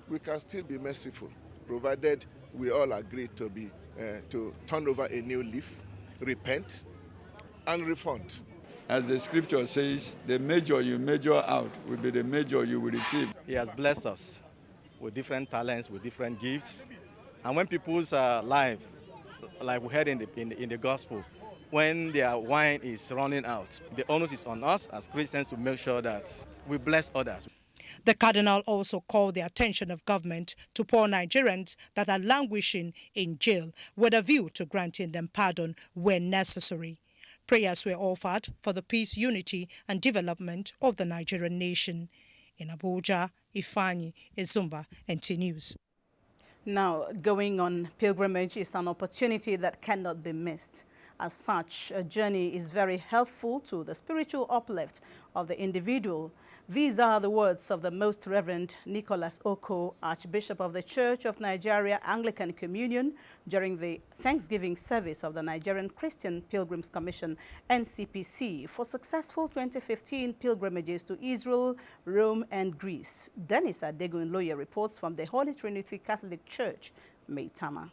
we can still be merciful, provided we all agree to turn over a new leaf, repent, and refund. As the scripture says, the measure you measure out will be the measure you will receive. He has blessed us with different talents, with different gifts. And when people's life, like we heard in the gospel, when their wine is running out, the onus is on us as Christians to make sure that we bless others. The Cardinal also called the attention of government to poor Nigerians that are languishing in jail with a view to granting them pardon when necessary. Prayers were offered for the peace, unity and development of the Nigerian nation. In Abuja, Ifeanyi Ezumba, NTA News. Now, going on pilgrimage is an opportunity that cannot be missed. As such, a journey is very helpful to the spiritual uplift of the individual. These are the words of the Most Reverend Nicholas Oko, Archbishop of the Church of Nigeria Anglican Communion, during the Thanksgiving service of the Nigerian Christian Pilgrims Commission, NCPC, for successful 2015 pilgrimages to Israel, Rome and Greece. Dennis Adegunloye reports from the Holy Trinity Catholic Church, Maitama.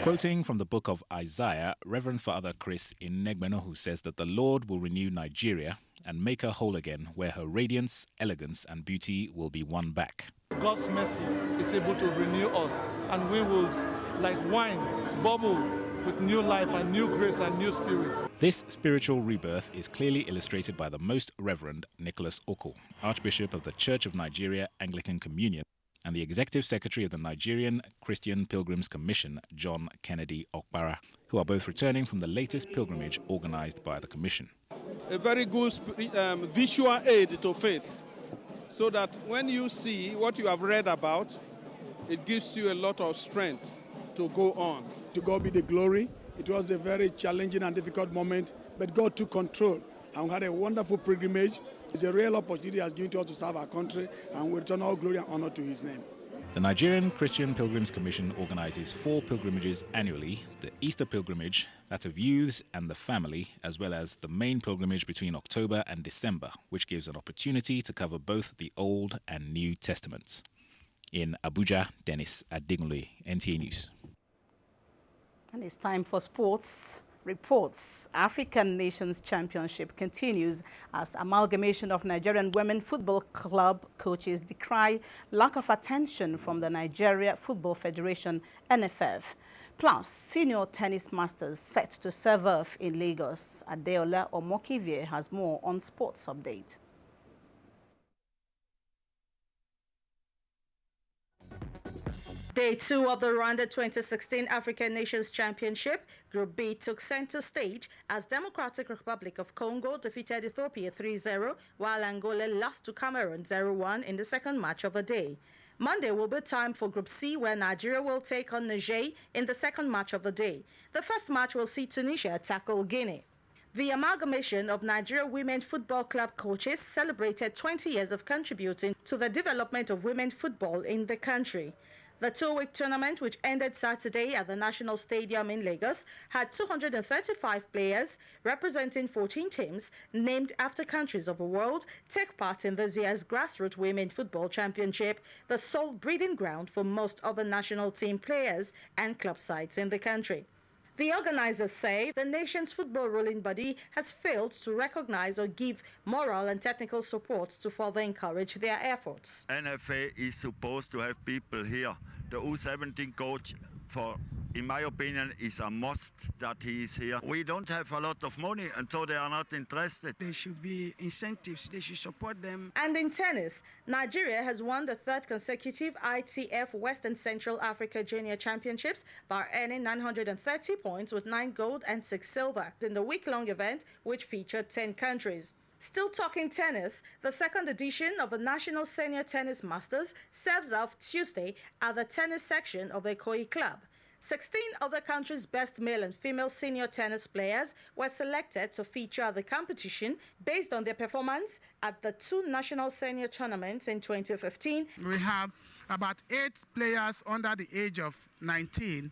Quoting from the book of Isaiah, Reverend Father Chris Inegbenohu says that the Lord will renew Nigeria and make her whole again, where her radiance, elegance and beauty will be won back. God's mercy is able to renew us, and we will, like wine, bubble with new life and new grace and new spirit. This spiritual rebirth is clearly illustrated by the Most Reverend Nicholas Oko, Archbishop of the Church of Nigeria Anglican Communion, and the Executive Secretary of the Nigerian Christian Pilgrims Commission, John Kennedy Okpara, who are both returning from the latest pilgrimage organized by the Commission. A very good visual aid to faith, so that when you see what you have read about, it gives you a lot of strength to go on. To God be the glory. It was a very challenging and difficult moment, but God took control and we had a wonderful pilgrimage. It's a real opportunity He has given to us to serve our country, and we return all glory and honor to His name. The Nigerian Christian Pilgrims Commission organizes 4 pilgrimages annually: the Easter pilgrimage, that of youths and the family, as well as the main pilgrimage between October and December, which gives an opportunity to cover both the Old and New Testaments. In Abuja, Dennis Adegunloye, NTA News. And it's time for sports reports. African Nations Championship continues as amalgamation of Nigerian Women Football Club coaches decry lack of attention from the Nigeria Football Federation, NFF. Plus, senior tennis masters set to serve off in Lagos. Adeola Omokivie has more on sports update. Day 2 of the Rwanda 2016 African Nations Championship, Group B took center stage as Democratic Republic of Congo defeated Ethiopia 3-0, while Angola lost to Cameroon 0-1 in the second match of the day. Monday will be time for Group C, where Nigeria will take on Niger in the second match of the day. The first match will see Tunisia tackle Guinea. The amalgamation of Nigeria Women Football Club coaches celebrated 20 years of contributing to the development of women football in the country. The 2-week tournament, which ended Saturday at the National Stadium in Lagos, had 235 players representing 14 teams named after countries of the world take part in this year's Grassroots Women Football Championship, the sole breeding ground for most of the national team players and club sides in the country. The organizers say the nation's football ruling body has failed to recognize or give moral and technical support to further encourage their efforts. NFA is supposed to have people here. The U17 coach, in my opinion, is a must that he is here. We don't have a lot of money, and so they are not interested. There should be incentives. They should support them. And in tennis, Nigeria has won the 3rd consecutive ITF West and Central Africa Junior Championships by earning 930 points with 9 gold and 6 silver in the week-long event, which featured 10 countries. Still talking tennis, the 2nd edition of the National Senior Tennis Masters serves off Tuesday at the tennis section of the Ikoyi Club. 16 of the country's best male and female senior tennis players were selected to feature at the competition based on their performance at the 2 national senior tournaments in 2015. We have about 8 players under the age of 19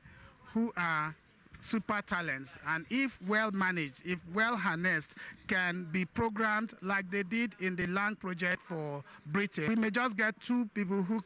who are super talents, and if well managed, if well harnessed, can be programmed like they did in the Lang project for Britain, we may just get 2 people who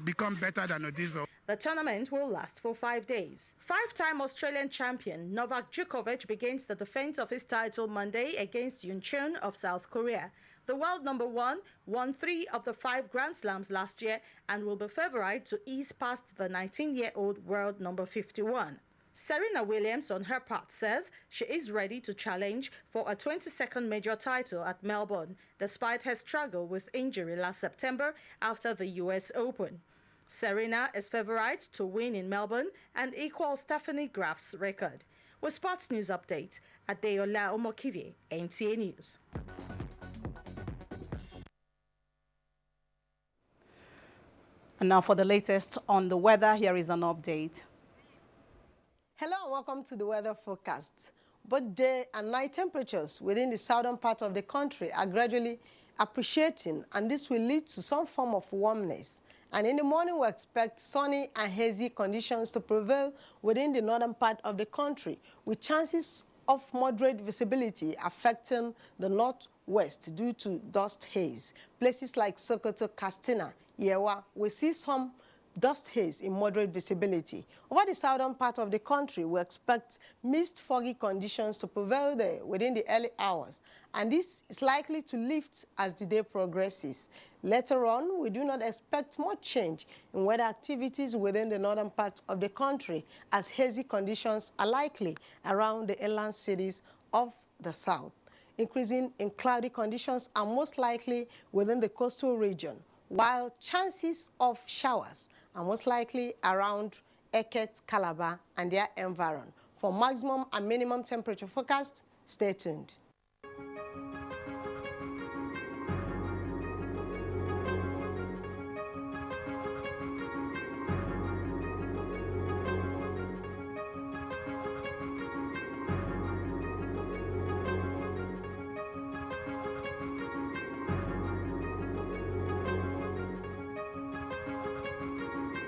become better than Odizo. The tournament will last for 5 days. 5-time Australian champion Novak Djokovic begins the defense of his title Monday against Yoon Chun of South Korea. The world number 1 won 3 of the 5 Grand Slams last year and will be favourite to ease past the 19-year-old world number 51. Serena Williams, on her part, says she is ready to challenge for a 22nd major title at Melbourne, despite her struggle with injury last September after the US Open. Serena is favourite to win in Melbourne and equal Stephanie Graf's record. With Sports News Update, Adeola Omokive, NTA News. And now for the latest on the weather, here is an update. Hello and welcome to the weather forecast. Both day and night temperatures within the southern part of the country are gradually appreciating, and this will lead to some form of warmness. And in the morning, we expect sunny and hazy conditions to prevail within the northern part of the country, with chances of moderate visibility affecting the northwest due to dust haze. Places like Sokoto, Katsina, Yewa, we see some dust haze in moderate visibility. Over the southern part of the country, we expect mist foggy conditions to prevail there within the early hours, and this is likely to lift as the day progresses. Later on, we do not expect much change in weather activities within the northern part of the country, as hazy conditions are likely around the inland cities of the south. Increasing in cloudy conditions are most likely within the coastal region, while chances of showers are most likely around Eket, Calabar, and their environ. For maximum and minimum temperature forecast, stay tuned.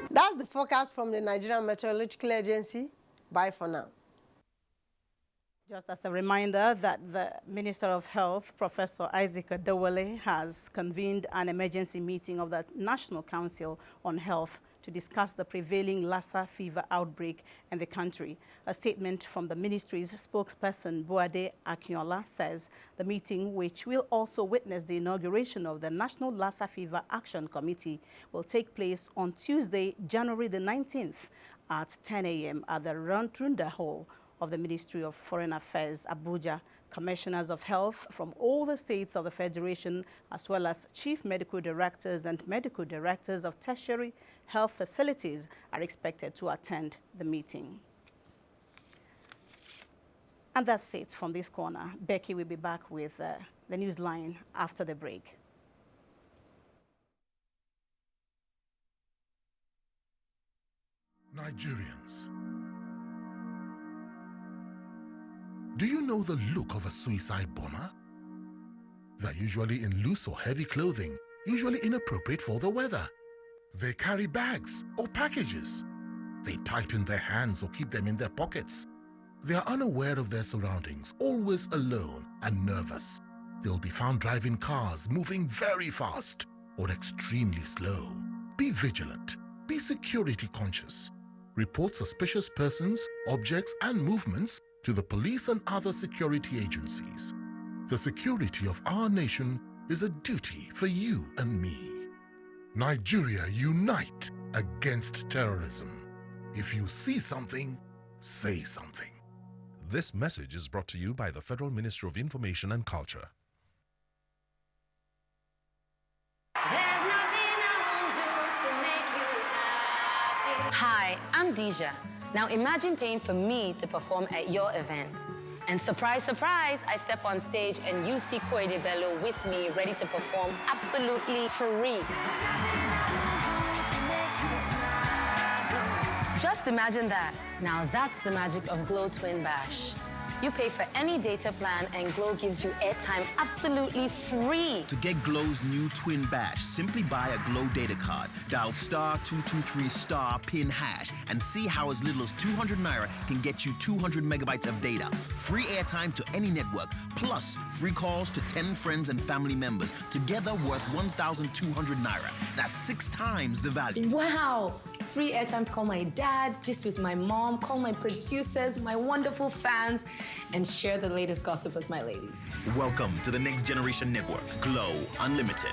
That's the forecast from the Nigerian Meteorological Agency. Bye for now. Just as a reminder that the Minister of Health, Professor Isaac Adewale, has convened an emergency meeting of the National Council on Health to discuss the prevailing Lassa fever outbreak in the country. A statement from the ministry's spokesperson, Boade Akinola, says the meeting, which will also witness the inauguration of the National Lassa Fever Action Committee, will take place on Tuesday, January the 19th at 10 a.m. at the Rotunda Hall of the Ministry of Foreign Affairs, Abuja. Commissioners of health from all the states of the Federation, as well as chief medical directors and medical directors of tertiary health facilities, are expected to attend the meeting. And that's it from this corner. Becky will be back with the Newsline after the break. Nigerians, do you know the look of a suicide bomber? They're usually in loose or heavy clothing, usually inappropriate for the weather. They carry bags or packages. They tighten their hands or keep them in their pockets. They are unaware of their surroundings, always alone and nervous. They'll be found driving cars, moving very fast or extremely slow. Be vigilant. Be security conscious. Report suspicious persons, objects, and movements to the police and other security agencies. The security of our nation is a duty for you and me. Nigeria, unite against terrorism. If you see something, say something. This message is brought to you by the Federal Ministry of Information and Culture. Hi, I'm Deja. Now imagine paying for me to perform at your event. And surprise, surprise, I step on stage and you see Koide Bello with me ready to perform absolutely free. Just imagine that. Now that's the magic of Glow Twin Bash. You pay for any data plan and Glow gives you airtime absolutely free. To get Glow's new Twin Bash, simply buy a Glow data card, dial *223* PIN hash, and see how as little as 200 Naira can get you 200 megabytes of data, free airtime to any network, plus free calls to 10 friends and family members, together worth 1,200 Naira. That's 6 times the value. Wow! Free airtime to call my dad, just with my mom, call my producers, my wonderful fans, and share the latest gossip with my ladies. Welcome to the next generation network, Glow Unlimited.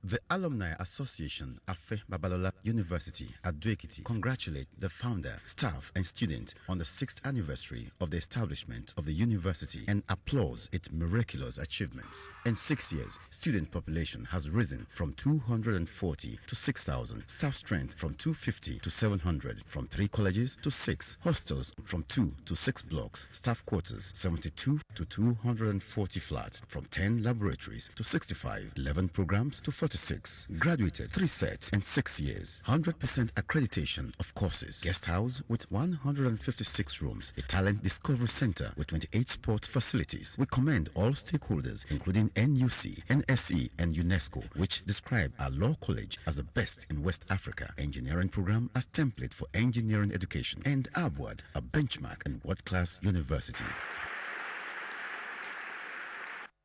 The Alumni Association, Afe Babalola University at Ado-Ekiti, congratulate the founder, staff, and students on the 6th anniversary of the establishment of the university and applauds its miraculous achievements. In 6 years, student population has risen from 240 to 6,000, staff strength from 250 to 700, from 3 colleges to 6, hostels from 2 to 6 blocks, staff quarters 72 to 240 flats, from 10 laboratories to 65, 11 programs to 46, graduated 3 sets in 6 years, 100% accreditation of courses, guest house with 156 rooms, a talent discovery center with 28 sports facilities. We commend all stakeholders, including NUC, NSE, and UNESCO, which describe our law college as the best in West Africa, engineering program as template for engineering education, and Abuja, a benchmark and world-class university.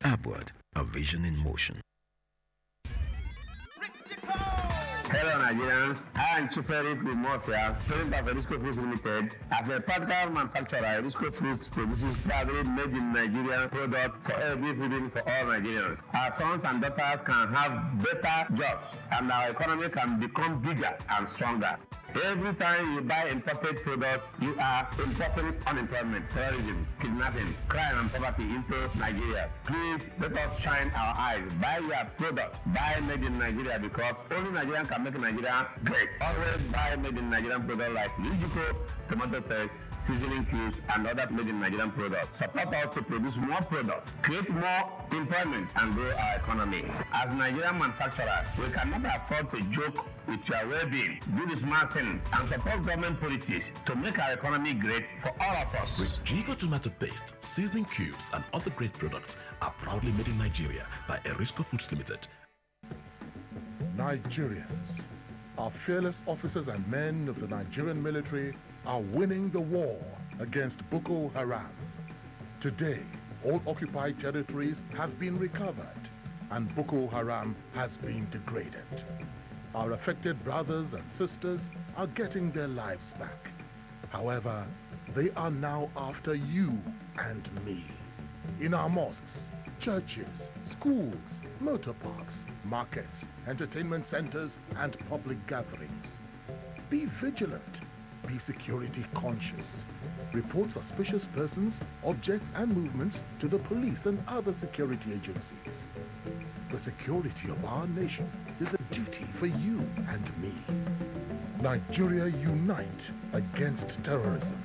Abuja, a vision in motion. Hello Nigerians, I am Chief Eric Mafia, president of Erisco Foods Limited. As a practical manufacturer, Erisco Foods produces proudly made in Nigeria products for every feeding for all Nigerians. Our sons and daughters can have better jobs and our economy can become bigger and stronger. Every time you buy imported products, you are importing unemployment, terrorism, kidnapping, crime and poverty into Nigeria. Please let us shine our eyes. Buy your products. Buy made in Nigeria because only Nigerian can make Nigeria great. Always buy made in Nigerian products like Lijico, tomato paste, seasoning cubes, and other made in Nigerian products. Support us to produce more products, create more employment, and grow our economy. As Nigerian manufacturers, we cannot afford to joke with your well-being. Do the smart thing and support government policies to make our economy great for all of us. With Jigo tomato paste, seasoning cubes, and other great products are proudly made in Nigeria by Erisco Foods Limited. Nigerians, our fearless officers and men of the Nigerian military are winning the war against Boko Haram. Today, all occupied territories have been recovered and Boko Haram has been degraded. Our affected brothers and sisters are getting their lives back. However, they are now after you and me. In our mosques, churches, schools, motor parks, markets, entertainment centers, and public gatherings. Be vigilant. Be security conscious. Report suspicious persons, objects, and movements to the police and other security agencies. The security of our nation is a duty for you and me. Nigeria unite against terrorism.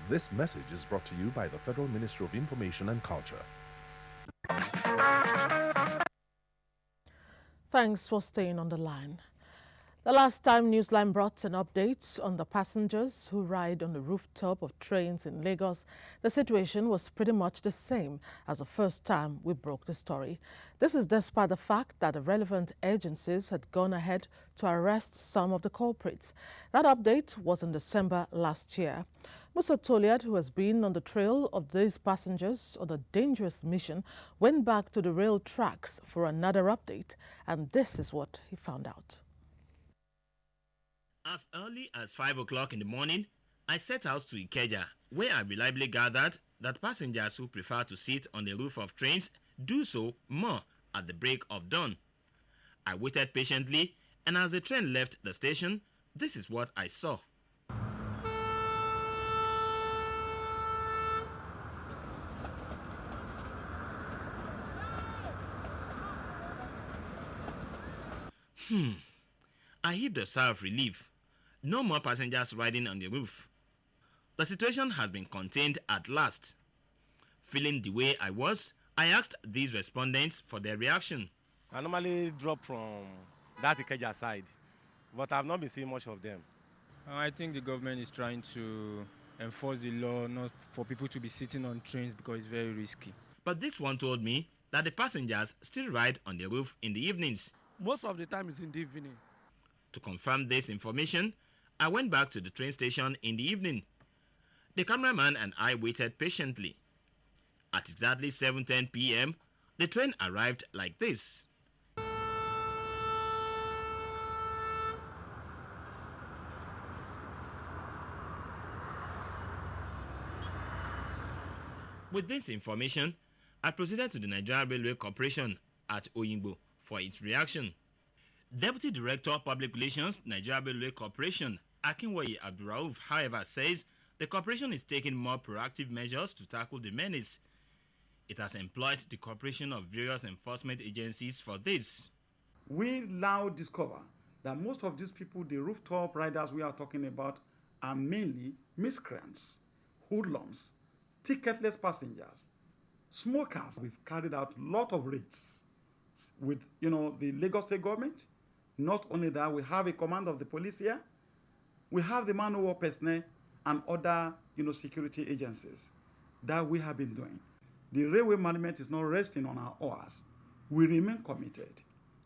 This message is brought to you by the Federal Ministry of Information and Culture. Thanks for staying on the line. The last time Newsline brought an update on the passengers who ride on the rooftop of trains in Lagos, the situation was pretty much the same as the first time we broke the story. This is despite the fact that the relevant agencies had gone ahead to arrest some of the culprits. That update was in December last year. Musa Toliad, who has been on the trail of these passengers on a dangerous mission, went back to the rail tracks for another update, and this is what he found out. As early as 5 o'clock in the morning, I set out to Ikeja, where I reliably gathered that passengers who prefer to sit on the roof of trains do so more at the break of dawn. I waited patiently, and as the train left the station, this is what I saw. I heaved a sigh of relief. No more passengers riding on the roof. The situation has been contained at last. Feeling the way I was, I asked these respondents for their reaction. I normally drop from that Ikeja side, but I've not been seeing much of them. I think the government is trying to enforce the law not for people to be sitting on trains because it's very risky. But this one told me that the passengers still ride on the roof in the evenings. Most of the time it's in the evening. To confirm this information, I went back to the train station in the evening. The cameraman and I waited patiently. At exactly 7:10 p.m., the train arrived like this. With this information, I proceeded to the Nigerian Railway Corporation at Oyingbo for its reaction. Deputy Director Public Relations, Nigerian Railway Corporation, Akinwoye Abdurrauf, however, says the corporation is taking more proactive measures to tackle the menace. It has employed the cooperation of various enforcement agencies for this. We now discover that most of these people, the rooftop riders we are talking about, are mainly miscreants, hoodlums, ticketless passengers, smokers. We've carried out a lot of raids with, the Lagos State government. Not only that, we have a command of the police here. We have the man war personnel and other, security agencies that we have been doing. The railway management is not resting on our oars. We remain committed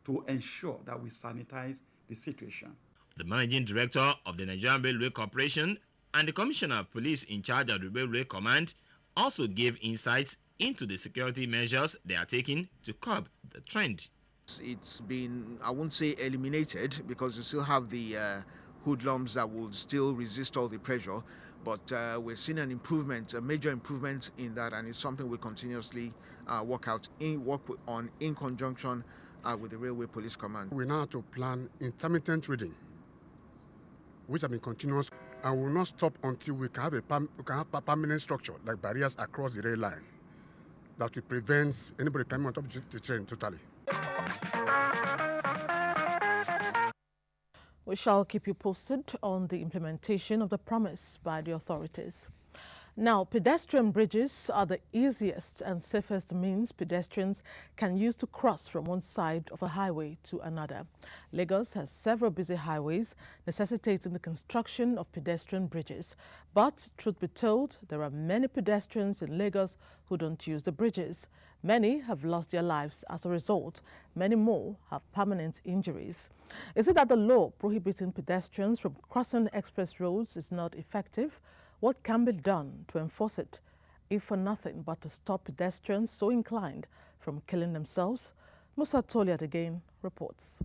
to ensure that we sanitize the situation. The managing director of the Nigerian Railway Corporation and the commissioner of police in charge of the Railway Command also gave insights into the security measures they are taking to curb the trend. It's been, I won't say eliminated, because you still have the hoodlums that will still resist all the pressure, but we're seeing an improvement, a major improvement in that, and it's something we continuously work on in conjunction with the Railway Police Command. We now have to plan intermittent reading, which have been continuous, and will not stop until we can have a permanent structure like barriers across the rail line that will prevent anybody climbing on top of the train totally. We shall keep you posted on the implementation of the promise by the authorities. Now, pedestrian bridges are the easiest and safest means pedestrians can use to cross from one side of a highway to another. Lagos has several busy highways necessitating the construction of pedestrian bridges. But, truth be told, there are many pedestrians in Lagos who don't use the bridges. Many have lost their lives as a result. Many more have permanent injuries. Is it that the law prohibiting pedestrians from crossing express roads is not effective? What can be done to enforce it, if for nothing but to stop pedestrians so inclined from killing themselves? Musa Toliat again reports.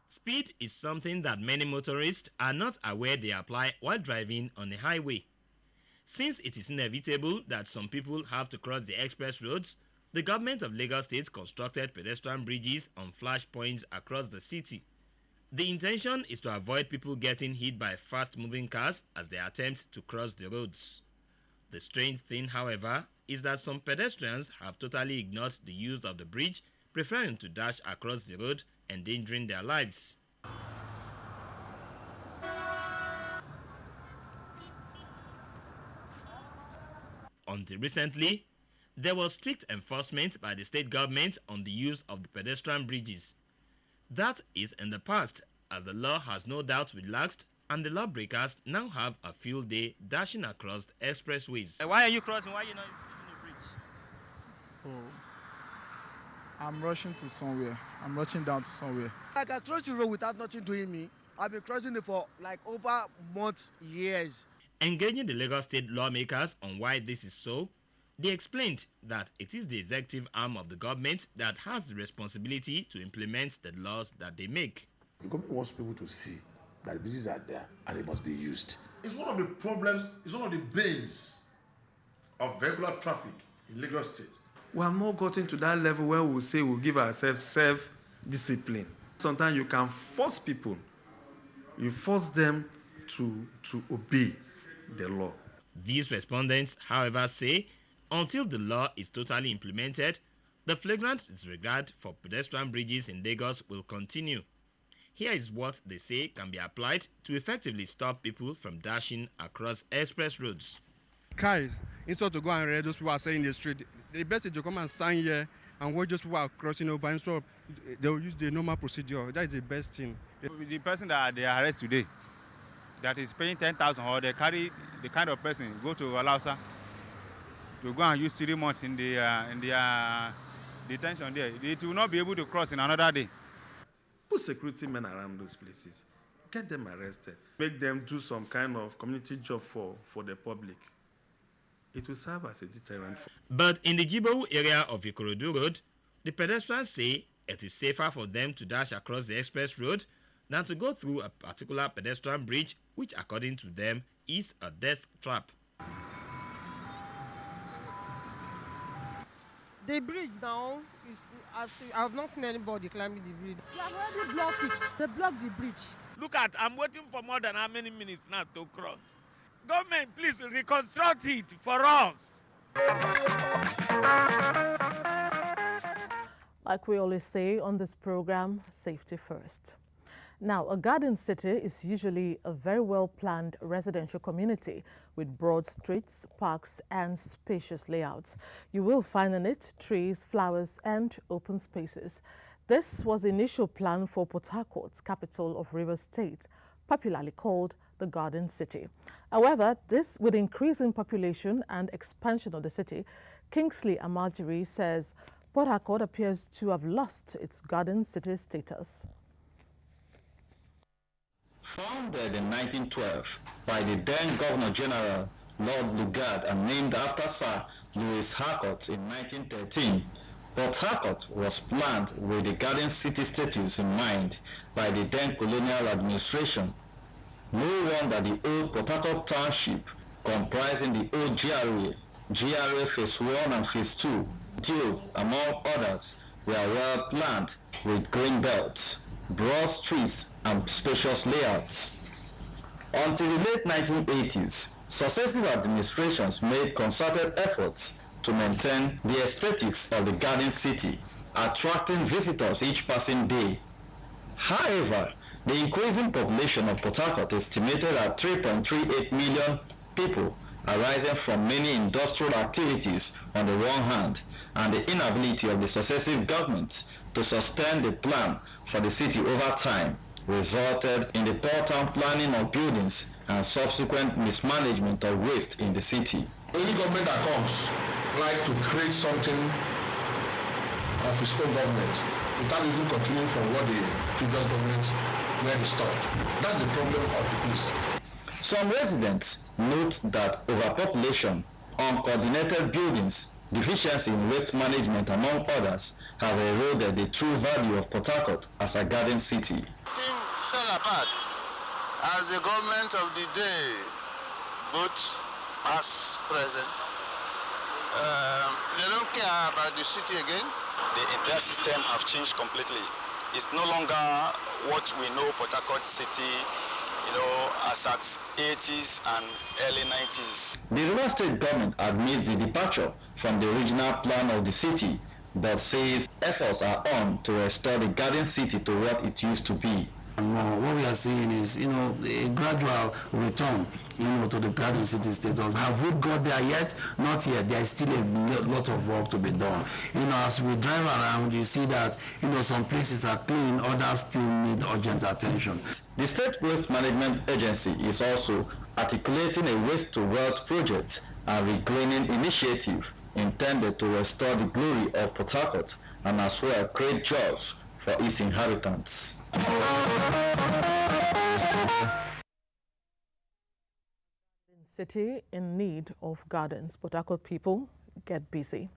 Speed is something that many motorists are not aware they apply while driving on the highway. Since it is inevitable that some people have to cross the express roads, the government of Lagos State constructed pedestrian bridges on flash points across the city. The intention is to avoid people getting hit by fast-moving cars as they attempt to cross the roads. The strange thing, however, is that some pedestrians have totally ignored the use of the bridge, preferring to dash across the road, endangering their lives. Until recently, there was strict enforcement by the state government on the use of the pedestrian bridges. That is in the past, as the law has no doubt relaxed and the lawbreakers now have a field day dashing across the expressways. Why are you crossing? Why are you not using the bridge? Oh, I'm rushing to somewhere. I'm rushing down to somewhere. I can cross the road without nothing doing me. I've been crossing it for like over months, years. Engaging the Lagos State lawmakers on why this is so, they explained that it is the executive arm of the government that has the responsibility to implement the laws that they make. The government wants people to see that the bridges are there and they must be used. It's one of the problems, it's one of the bans of regular traffic in Lagos State. We have not gotten to that level where we say we'll give ourselves self-discipline. Sometimes you can force people, you force them to obey the law. These respondents, however, say until the law is totally implemented, the flagrant disregard for pedestrian bridges in Lagos will continue. Here is what they say can be applied to effectively stop people from dashing across express roads. Guys, instead to go and read those people are saying in the street, the best is to come and stand here and watch those people are crossing over, and so they'll use the normal procedure. That is the best thing. The person that they arrest today, that is paying 10,000, or they carry the kind of person go to Alausa to go and use 3 months in the detention there. It will not be able to cross in another day. Put security men around those places. Get them arrested. Make them do some kind of community job for the public. It will serve as a deterrent. But in the Jibowu area of Ikorodu Road, the pedestrians say it is safer for them to dash across the express road than to go through a particular pedestrian bridge, which according to them is a death trap. The bridge now, I have not seen anybody climbing the bridge. They have already blocked it. They blocked the bridge. Look at, I'm waiting for more than how many minutes now to cross. Government, please reconstruct it for us. Like we always say on this program, safety first. Now, a garden city is usually a very well-planned residential community with broad streets, parks, and spacious layouts. You will find in it trees, flowers, and open spaces. This was the initial plan for Port Harcourt, capital of Rivers State, popularly called the Garden City. However, this, with increasing population and expansion of the city, Kingsley Amarjiri says Port Harcourt appears to have lost its Garden City status. Founded in 1912 by the then Governor General Lord Lugard and named after Sir Louis Harcourt in 1913, Port Harcourt was planned with the Garden City status in mind by the then colonial administration. No wonder the old Port Harcourt Township, comprising the old GRA Phase 1 and Phase 2, Dube, among others, were well planned with green belts, broad streets, and spacious layouts. Until the late 1980s, successive administrations made concerted efforts to maintain the aesthetics of the Garden City, attracting visitors each passing day. However, the increasing population of Port Harcourt, estimated at 3.38 million people, arising from many industrial activities on the one hand, and the inability of the successive governments to sustain the plan for the city over time, resulted in the poor town planning of buildings and subsequent mismanagement of waste in the city. Any government that comes like to create something of its own government without even continuing from what the previous government where they stopped. That's the problem of the place. Some residents note that overpopulation, uncoordinated buildings, deficiency in waste management, among others, have eroded the true value of Port Harcourt as a garden city. Things fell apart as the government of the day, both past, present, they don't care about the city again. The entire system have changed completely. It's no longer what we know Port Harcourt City, as at 80s and early 90s. The River State government admits the departure from the original plan of the city, but says efforts are on to restore the garden city to what it used to be. What we are seeing is, a gradual return, to the garden city status. Have we got there yet? Not yet. There is still a lot of work to be done. As we drive around, you see that, some places are clean, others still need urgent attention. The State Waste Management Agency is also articulating a waste to wealth project and regreening initiative intended to restore the glory of Port Harcourt and as well create jobs for its inhabitants. City in need of gardens. Port Harcourt people, get busy.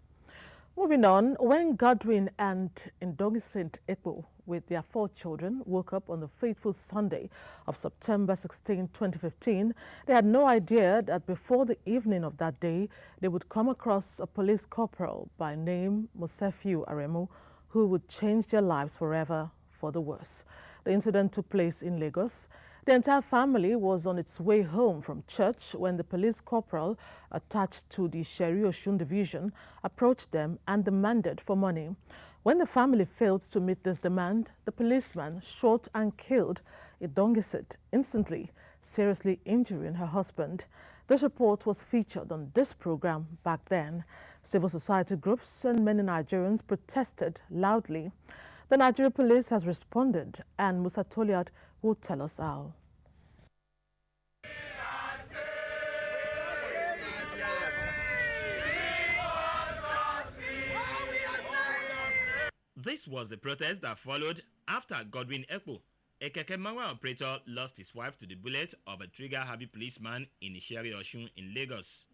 Moving on, when Godwin and Ndogicent Ekpo with their 4 children woke up on the fateful Sunday of September 16, 2015, they had no idea that before the evening of that day, they would come across a police corporal by name Mosefiu Aremu, who would change their lives forever for the worse. The incident took place in Lagos. The entire family was on its way home from church when the police corporal attached to the Sheri Osun division approached them and demanded for money. When the family failed to meet this demand, the policeman shot and killed Ndogicent instantly, seriously injuring her husband. This report was featured on this program back then. Civil society groups and many Nigerians protested loudly. The Nigerian police has responded, and Musa Toliad will tell us how. This was the protest that followed after Godwin Ekpo, a Kekemawa operator, lost his wife to the bullet of a trigger-happy policeman in Isheri Osun in Lagos.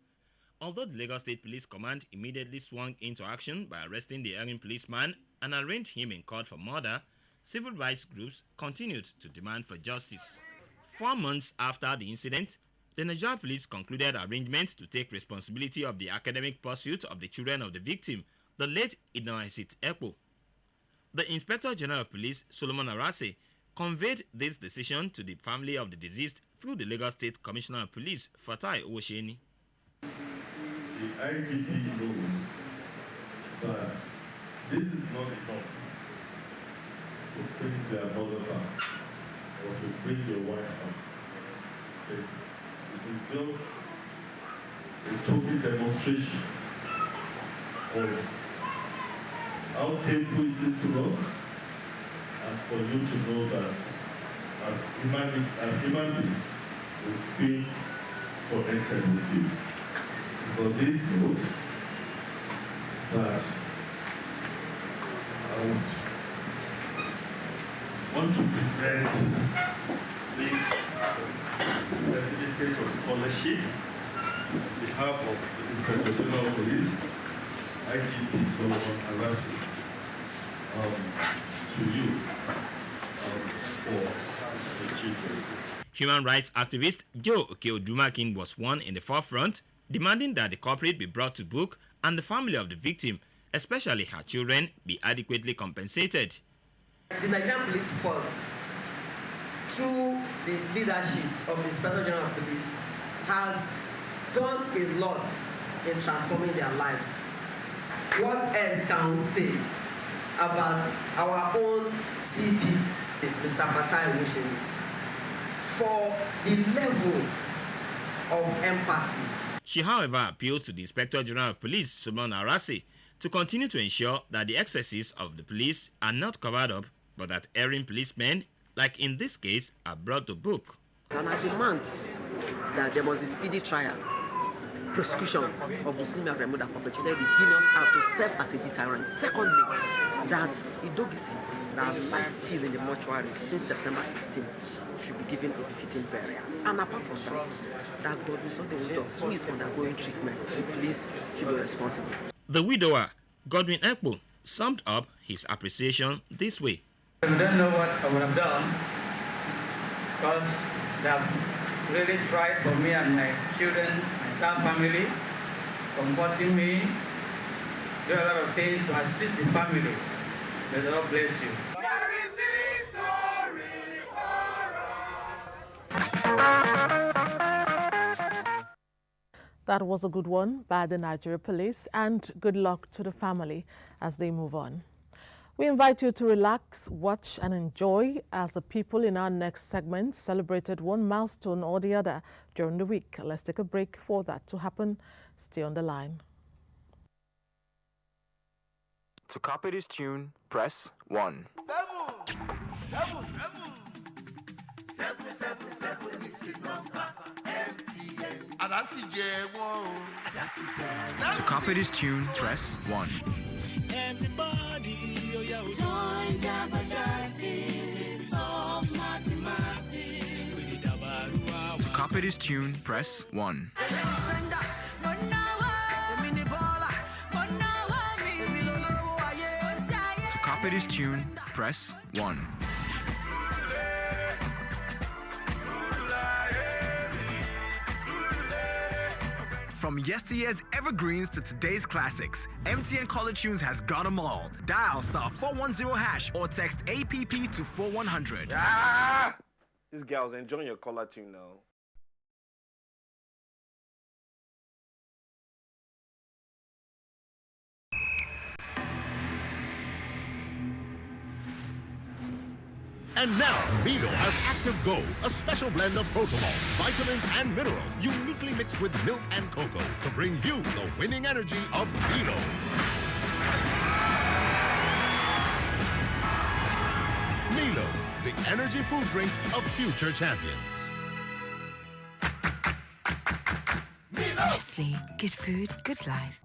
Although the Lagos State Police Command immediately swung into action by arresting the erring policeman and arraigned him in court for murder, civil rights groups continued to demand for justice. 4 months after the incident, the Nigerian police concluded arrangements to take responsibility of the academic pursuit of the children of the victim, the late Idnoisit Ekpo. The Inspector General of Police, Solomon Arase, conveyed this decision to the family of the deceased through the Lagos State Commissioner of Police, Fatai Osheni. The IGP knows that this is not enough to bring their mother back or to bring your wife back. It is just a token demonstration of how painful it is to us, and for you to know that as human beings, we feel connected with you. It is on this note that I would want to present this certificate of scholarship on behalf of the Inspector General of Police, IGP Solomon Arase, to you for the children. Human rights activist Joe Okeodumakin was one in the forefront, demanding that the culprit be brought to book and the family of the victim, especially her children, be adequately compensated. The Nigerian Police Force, through the leadership of the Inspector General of Police, has done a lot in transforming their lives. What else can we say about our own CP, Mr. Fatai Osheni, for the level of empathy? She, however, appealed to the Inspector General of Police, Solomon Arase, to continue to ensure that the excesses of the police are not covered up, but that erring policemen, like in this case, are brought to book. And I demand that there must be speedy trial, prosecution of Muslim Remo that perpetrated the heinous act to serve as a deterrent. Secondly, that Idogisit that lies still in the mortuary since September 16 should be given a befitting burial. And apart from that, that Godwin Sunday widow who is undergoing treatment, the police should be responsible. The widower, Godwin Ekpo, summed up his appreciation this way. I don't know what I would have done because they have really tried for me and my children, my entire family, comforting me, do a lot of things to assist the family. May the Lord bless you. That was a good one by the Nigeria Police, and good luck to the family as they move on. We invite you to relax, watch and enjoy as the people in our next segment celebrated one milestone or the other during the week. Let's take a break for that to happen. Stay on the line. To copy this tune, press 1. 777 district number MTA. To copy this tune, press 1. Everybody, join Jabajati, solve mathematics. To copy this tune, press 1. To copy this tune, press 1. From yesteryear's evergreens to today's classics, MTN Color Tunes has got them all. Dial *410# or text APP to 4100. Ah! These girls enjoying your color tune now. And now, Milo has Active Go, a special blend of protocol, vitamins, and minerals uniquely mixed with milk and cocoa to bring you the winning energy of Milo. Milo, the energy food drink of future champions. Nestle, good food, good life.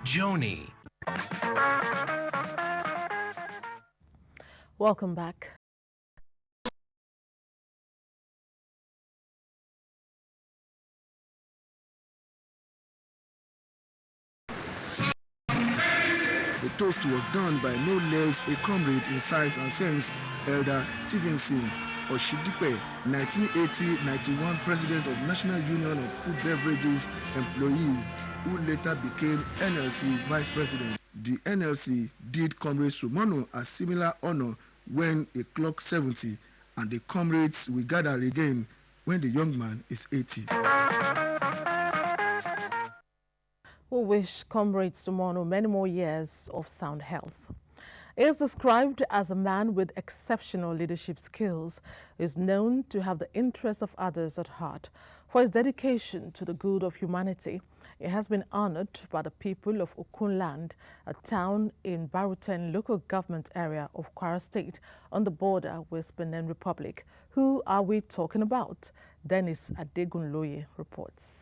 Joni. Welcome back. The toast was done by no less a comrade in size and sense, Elder Stevenson Oshidipe, 1980-91 President of National Union of Food Beverages Employees, who later became NLC Vice President. The NLC did Comrade Sumono a similar honor when he clocked 70, and the comrades will gather again when the young man is 80. We wish Comrade Sumono many more years of sound health. He is described as a man with exceptional leadership skills. He is known to have the interests of others at heart. For his dedication to the good of humanity, he has been honored by the people of Okunland, a town in Marital local government area of Kwara State on the border with Benin Republic. Who are we talking about? Dennis Adegunloye reports.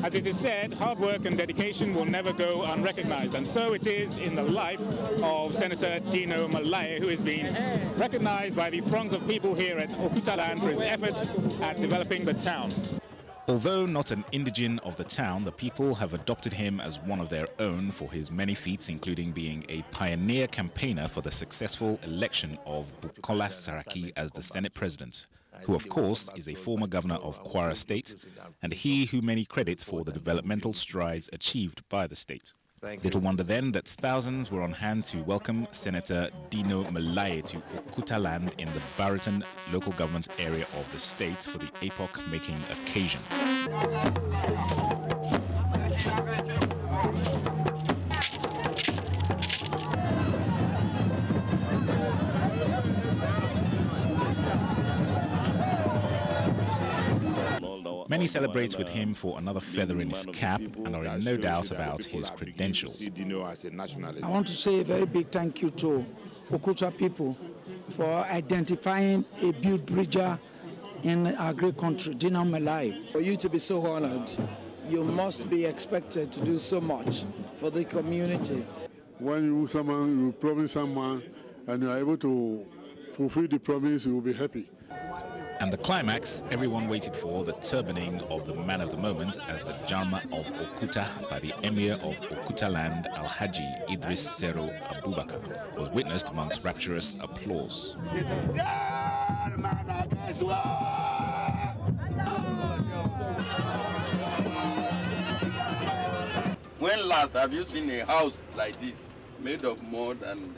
As it is said, hard work and dedication will never go unrecognized, and so it is in the life of Senator Dino Malaye, who has been recognized by the throngs of people here at Okutaland for his efforts at developing the town. Although not an indigene of the town, the people have adopted him as one of their own for his many feats, including being a pioneer campaigner for the successful election of Bukola Saraki as the Senate President, who of course is a former governor of Kwara State, and he who many credit for the developmental strides achieved by the state. Little wonder then that thousands were on hand to welcome Senator Dino Malaye to Okutaland in the Bariton local government area of the state for the epoch-making occasion. Many celebrate with him for another feather in his cap and are in no doubt about his credentials. I want to say a very big thank you to Okuta people for identifying a build bridger in our great country, Dino Malaye. For you to be so honored, you must be expected to do so much for the community. When you promise someone and you are able to fulfill the promise, you will be happy. And the climax everyone waited for, the turbaning of the man of the moment as the Jarma of Okuta by the Emir of Okutaland, Alhaji Idris Sero Abubakar, was witnessed amongst rapturous applause. When last have you seen a house like this, made of mud and...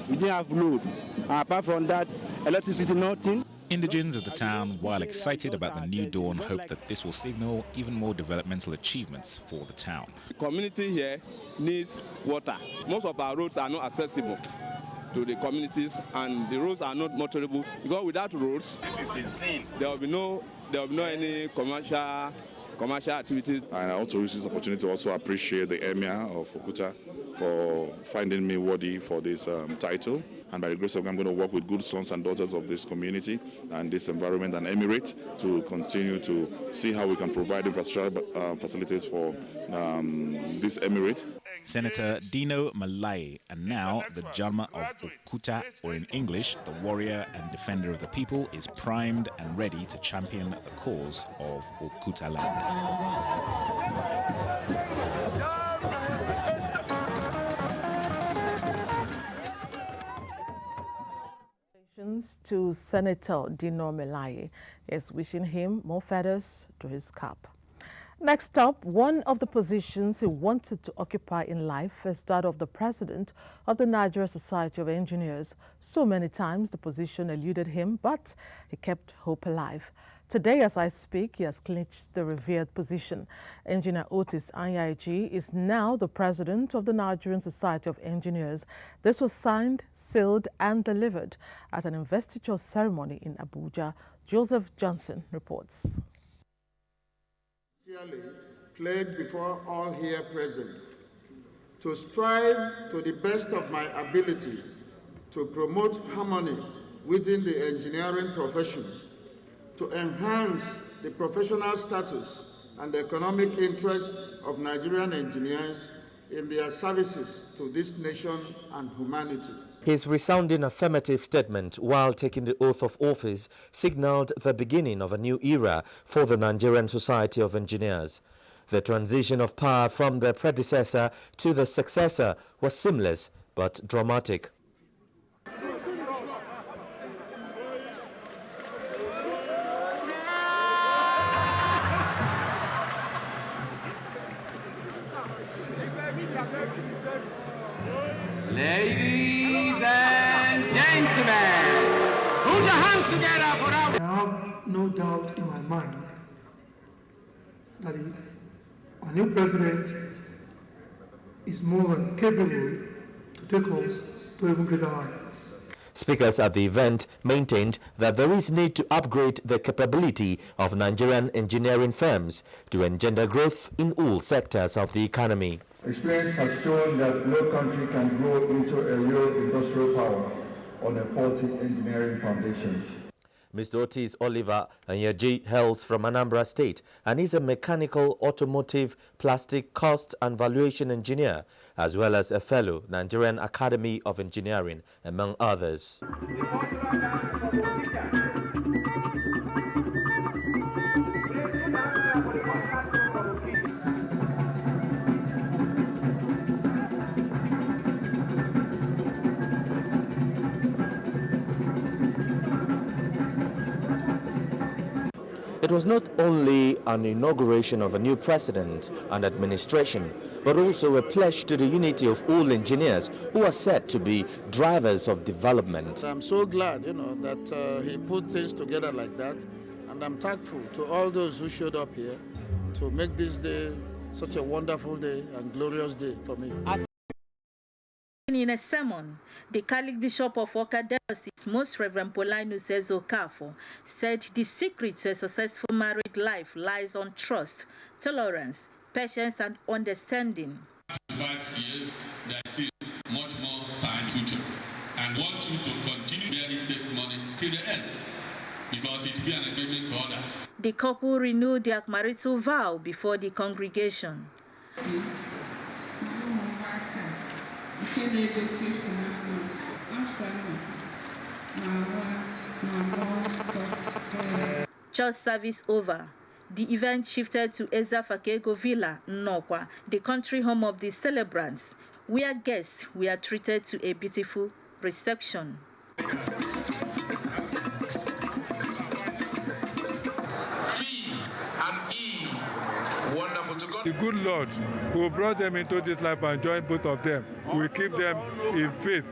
We didn't have road. Apart from that, electricity, nothing. Indigenes of the town, while excited about the new dawn, hope that this will signal even more developmental achievements for the town. The community here needs water. Most of our roads are not accessible to the communities, and the roads are not motorable, because without roads, this is a sin. There will be no any commercial activities. And I want to use this opportunity to also appreciate the Emir of Okuta for finding me worthy for this title. And by the grace of God, I'm going to work with good sons and daughters of this community and this environment and emirate to continue to see how we can provide infrastructure facilities for this emirate. Senator Dino Malaye, and now the Jalma of Okuta, or in English, the warrior and defender of the people, is primed and ready to champion the cause of Okuta land. To Senator Dino Malaye is wishing him more feathers to his cap. Next up, one of the positions he wanted to occupy in life is that of the president of the Nigerian Society of Engineers. So many times the position eluded him, but he kept hope alive. Today, as I speak, he has clinched the revered position. Engineer Otis Anyaiji is now the president of the Nigerian Society of Engineers. This was signed, sealed, and delivered at an investiture ceremony in Abuja. Joseph Johnson reports. Sincerely pledge before all here present to strive to the best of my ability to promote harmony within the engineering profession, to enhance the professional status and economic interest of Nigerian engineers in their services to this nation and humanity. His resounding affirmative statement while taking the oath of office signaled the beginning of a new era for the Nigerian Society of Engineers. The transition of power from the predecessor to the successor was seamless but dramatic. Ladies and gentlemen, put your hands together for our... I have no doubt in my mind that our new president is more than capable to take us to even greater heights. Speakers at the event maintained that there is need to upgrade the capability of Nigerian engineering firms to engender growth in all sectors of the economy. Experience has shown that no country can grow into a real industrial power on a faulty engineering foundation. Mr. Otis Oliver Anyaji hails from Anambra State and is a mechanical, automotive, plastic, cost and valuation engineer, as well as a fellow Nigerian Academy of Engineering, among others. It was not only an inauguration of a new president and administration, but also a pledge to the unity of all engineers who are said to be drivers of development. I'm so glad, that he put things together like that, and I'm thankful to all those who showed up here to make this day such a wonderful day and glorious day for me. In a sermon, the Catholic Bishop of Awka Diocese, Most Reverend Paulinus Ezokafo, said the secret to a successful married life lies on trust, tolerance, patience, and understanding. 5 years, there is still much more time to do. And want you to continue bear this testimony till the end, because it will be an agreement God has. The couple renewed their marital vow before the congregation. Church service over. The event shifted to Ezafakego Villa, Nnokwa, the country home of the celebrants, where guests were treated to a beautiful reception. The good Lord who brought them into this life and joined both of them will keep them in faith,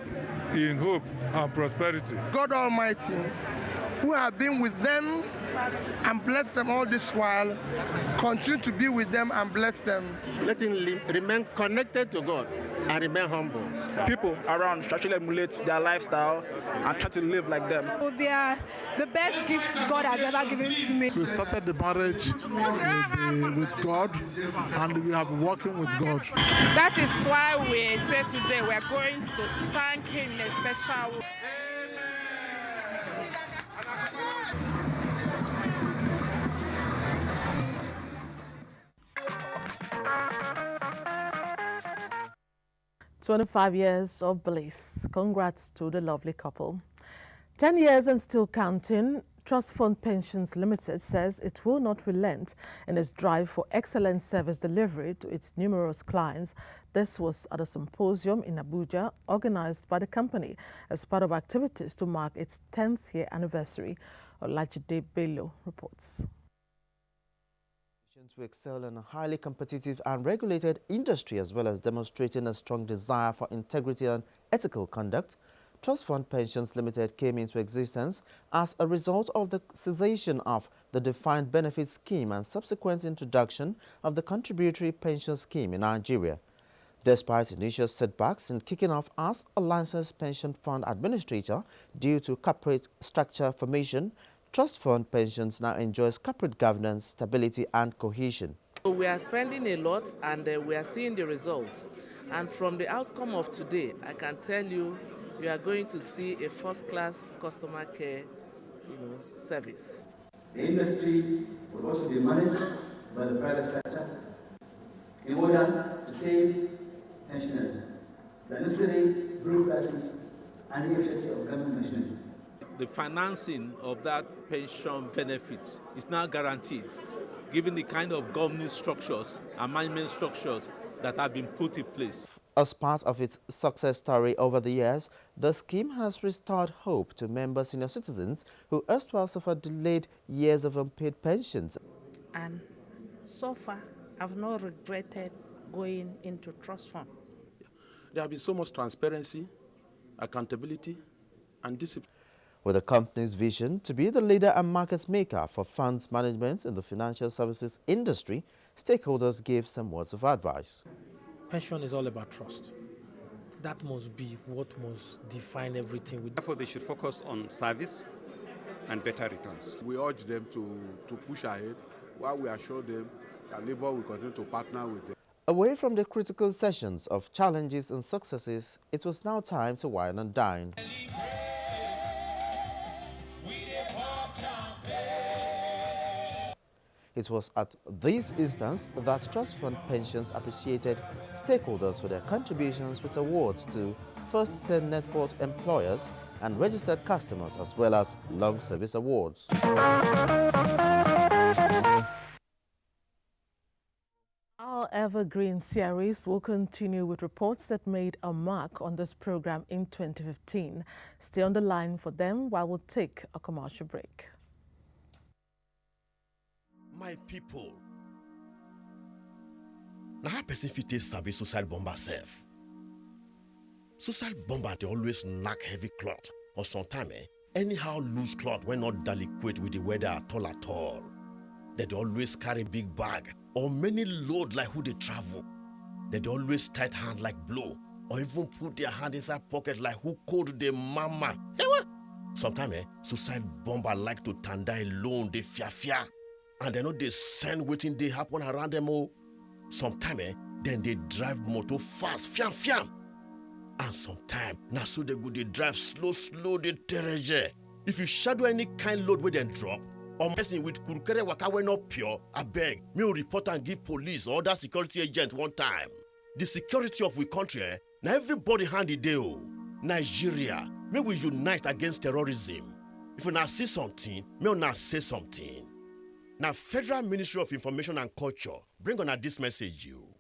in hope, and prosperity. God Almighty, who have been with them and blessed them all this while, continue to be with them and bless them. Let him remain connected to God and remain humble. people around should actually emulate their lifestyle and try to live like them. So they are the best gift God has ever given to me. We started the marriage with God, and we have been working with God. That is why we say today we are going to thank Him in a special way. 25 years of bliss. Congrats to the lovely couple. 10 years and still counting. Trust Fund Pensions Limited says it will not relent in its drive for excellent service delivery to its numerous clients. This was at a symposium in Abuja organized by the company as part of activities to mark its 10th year anniversary. Olajide Bello reports. To excel in a highly competitive and regulated industry, as well as demonstrating a strong desire for integrity and ethical conduct, Trust Fund Pensions Limited came into existence as a result of the cessation of the defined benefit scheme and subsequent introduction of the contributory pension scheme in Nigeria. Despite initial setbacks in kicking off as a licensed pension fund administrator due to corporate structure formation, Trust Fund Pensions now enjoys corporate governance, stability and cohesion. We are spending a lot and we are seeing the results. And from the outcome of today, I can tell you, you are going to see a first-class customer care service. The industry will also be managed by the private sector in order to save pensioners the necessary bureaucracy and efficiency of government machinery. The financing of that pension benefits is now guaranteed, given the kind of governance structures and management structures that have been put in place. As part of its success story over the years, the scheme has restored hope to member senior citizens who erstwhile suffered delayed years of unpaid pensions. And so far, I've not regretted going into trust fund. There has been so much transparency, accountability, and discipline. With the company's vision to be the leader and market maker for funds management in the financial services industry, stakeholders gave some words of advice. Pension is all about trust. That must be what must define everything. Therefore, they should focus on service and better returns. We urge them to push ahead while we assure them that Labour will continue to partner with them. Away from the critical sessions of challenges and successes, it was now time to wine and dine. It was at this instance that Trust Fund Pensions appreciated stakeholders for their contributions with awards to first 10 network employers and registered customers, as well as long service awards. Our evergreen series will continue with reports that made a mark on this program in 2015. Stay on the line for them while we'll take a commercial break. My people, now how person fit take service suicide bomber self? Suicide bomber they always knack heavy cloth, or sometimes anyhow loose cloth when not delicate with the weather at all. They always carry big bag or many load like who they travel. They always tight hand like blow, or even put their hand inside pocket like who called the mama. Sometimes suicide bomber like to tanda alone, they fear. And they know they send waiting they happen around them all. Sometimes then they drive motor fast, fiam. And sometimes now so they go they drive slow, they terrage. If you shadow any kind load where they drop, or messing with kurukere waka when not pure, I beg, me will report and give police or other security agent one time. The security of we country, now everybody handy deal. Nigeria, may we unite against terrorism. If you not see something, may we not say something. Now, Federal Ministry of Information and Culture, bring on this message you.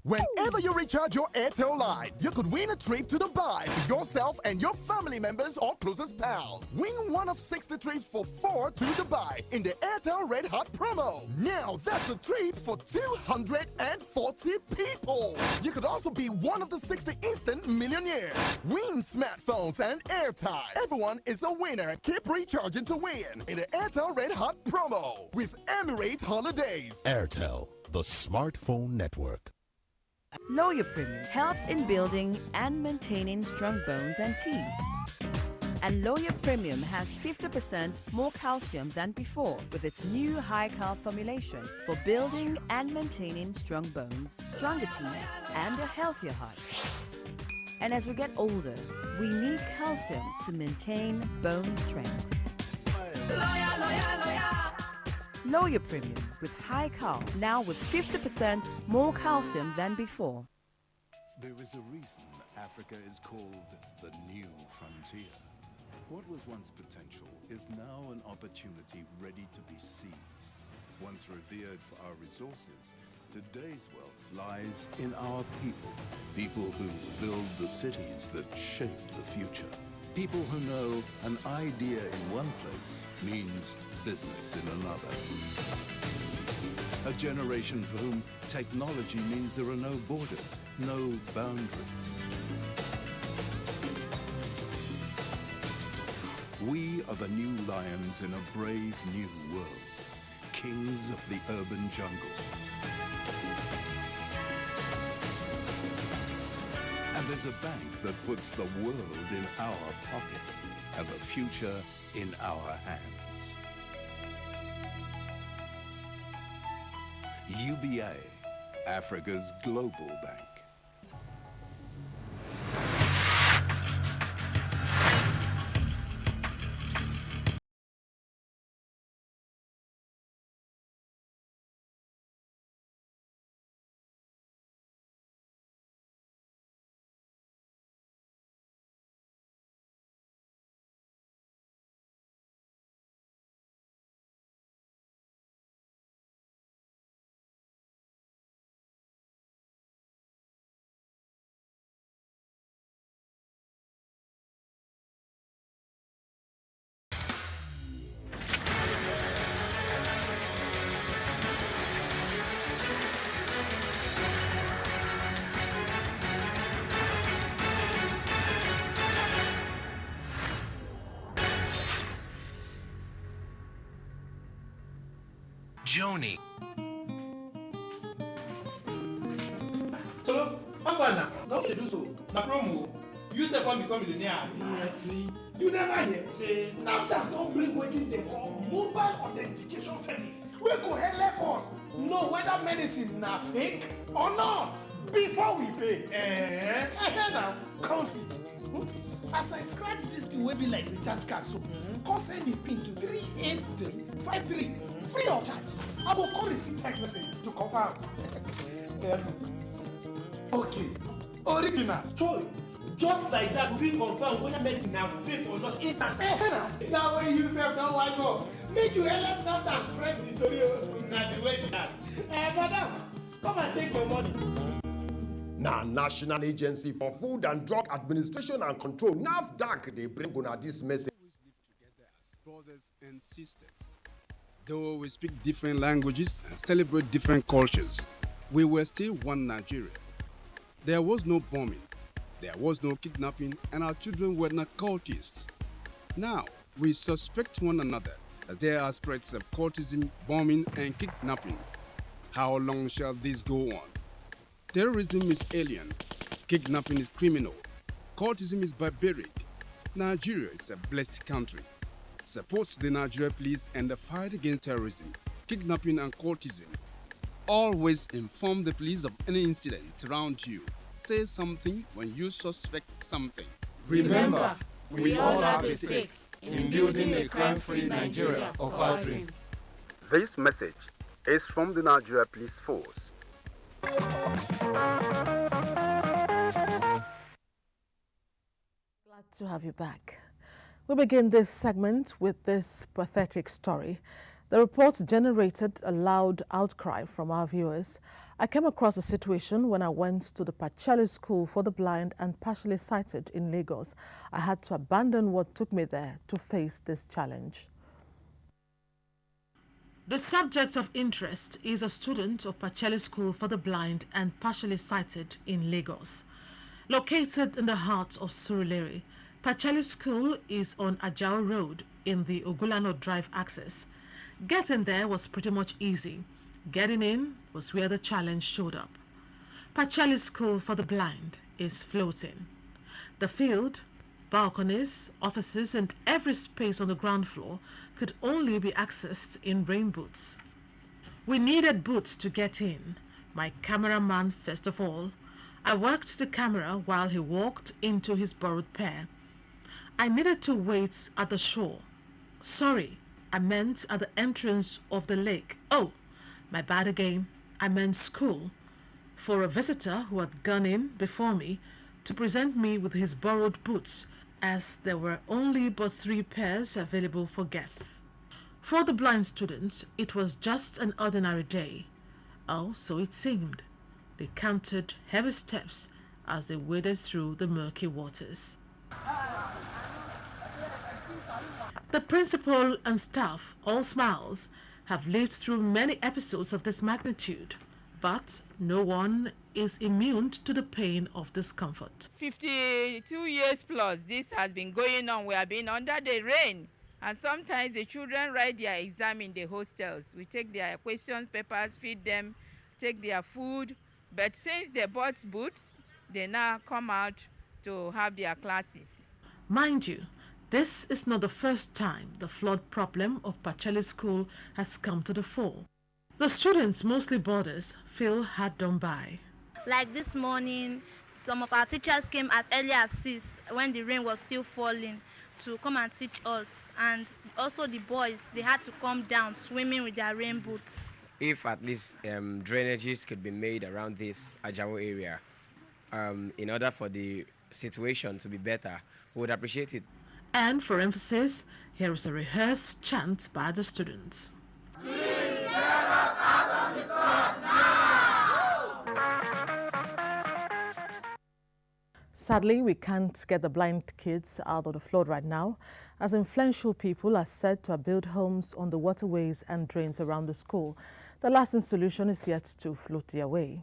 Whenever you recharge your Airtel line, you could win a trip to Dubai for yourself and your family members or closest pals. Win one of 60 trips for 4 to Dubai in the Airtel Red Hot promo. Now that's a trip for 240 people. You could also be one of the 60 instant millionaires. Win smartphones and airtime. Everyone is a winner. Keep recharging to win in the Airtel Red Hot promo with Emirates Holidays. Airtel, the smartphone network. Lawyer Premium helps in building and maintaining strong bones and teeth. And Lawyer Premium has 50% more calcium than before with its new high-cal formulation for building and maintaining strong bones, stronger teeth, and a healthier heart. And as we get older, we need calcium to maintain bone strength. Lawyer Premium with high cal, now with 50% more calcium than before. There is a reason Africa is called the new frontier. What was once potential is now an opportunity ready to be seized. Once revered for our resources, today's wealth lies in our people. People who build the cities that shape the future. People who know an idea in one place means business in another. A generation for whom technology means there are no borders, no boundaries. We are the new lions in a brave new world, kings of the urban jungle. And there's a bank that puts the world in our pocket and the future in our hands. UBA, Africa's global bank. Joni. So, how far now? Now they do so. Na promo. You step on become millionaire. You never hear say NAFDAC don't bring wetin they call mobile authentication service. We go help us know whether medicine na fake or not before we pay. Now, come see. As I scratch this thing wey be like recharge card so, come send the pin to 38353 free of charge. I will call receive text message to confirm. Okay, original. Troy, just like that, we confirm whether medicine na fake or not instant. Now when you sef don wise up, make you help NAFDAC spread the story na the way that. Madam, come and take your money. Now, National Agency for Food and Drug Administration and Control, NAFDAC, they bring on this message. Brothers and sisters. Though we speak different languages and celebrate different cultures, we were still one Nigeria. There was no bombing, there was no kidnapping, and our children were not cultists. Now, we suspect one another that there are spreads of cultism, bombing, and kidnapping. How long shall this go on? Terrorism is alien, kidnapping is criminal, cultism is barbaric. Nigeria is a blessed country. Support the Nigeria police and the fight against terrorism, kidnapping and cultism. Always inform the police of any incident around you. Say something when you suspect something. Remember, we all have a stake in building a crime-free Nigeria of our dream. This message is from the Nigeria Police Force. Glad to have you back. We begin this segment with this pathetic story. The report generated a loud outcry from our viewers. I came across a situation when I went to the Pacheli School for the Blind and Partially Sighted in Lagos. I had to abandon what took me there to face this challenge. The subject of interest is a student of Pacheli School for the Blind and Partially Sighted in Lagos. Located in the heart of Surulere, Pacheli School is on Ajao Road in the Ogulano Drive access. Getting there was pretty much easy. Getting in was where the challenge showed up. Pacheli School for the Blind is floating. The field, balconies, offices, and every space on the ground floor could only be accessed in rain boots. We needed boots to get in. My cameraman first of all. I worked the camera while he walked into his borrowed pair. I needed to wait at the shore. Sorry, I meant at the entrance of the lake. Oh, my bad again. I meant school. For a visitor who had gone in before me to present me with his borrowed boots, as there were only but 3 pairs available for guests. For the blind students, it was just an ordinary day. Oh, so it seemed. They counted heavy steps as they waded through the murky waters. The principal and staff, all smiles, have lived through many episodes of this magnitude, but no one is immune to the pain of discomfort. 52 years plus this has been going on. We have been under the rain, and sometimes the children write their exam in the hostels. We take their question papers, feed them, take their food. But since they bought boots, they now come out to have their classes. Mind you, this is not the first time the flood problem of Pacheli School has come to the fore. The students, mostly boarders, feel hard done by. Like this morning, some of our teachers came as early as 6 when the rain was still falling to come and teach us. And also the boys, they had to come down swimming with their rain boots. If at least drainages could be made around this Ajawo area, in order for the situation to be better, we would appreciate it. And for emphasis, here is a rehearsed chant by the students. Please get us out of the flood now! Sadly, we can't get the blind kids out of the flood right now, as influential people are said to have built homes on the waterways and drains around the school. The lasting solution is yet to float their way.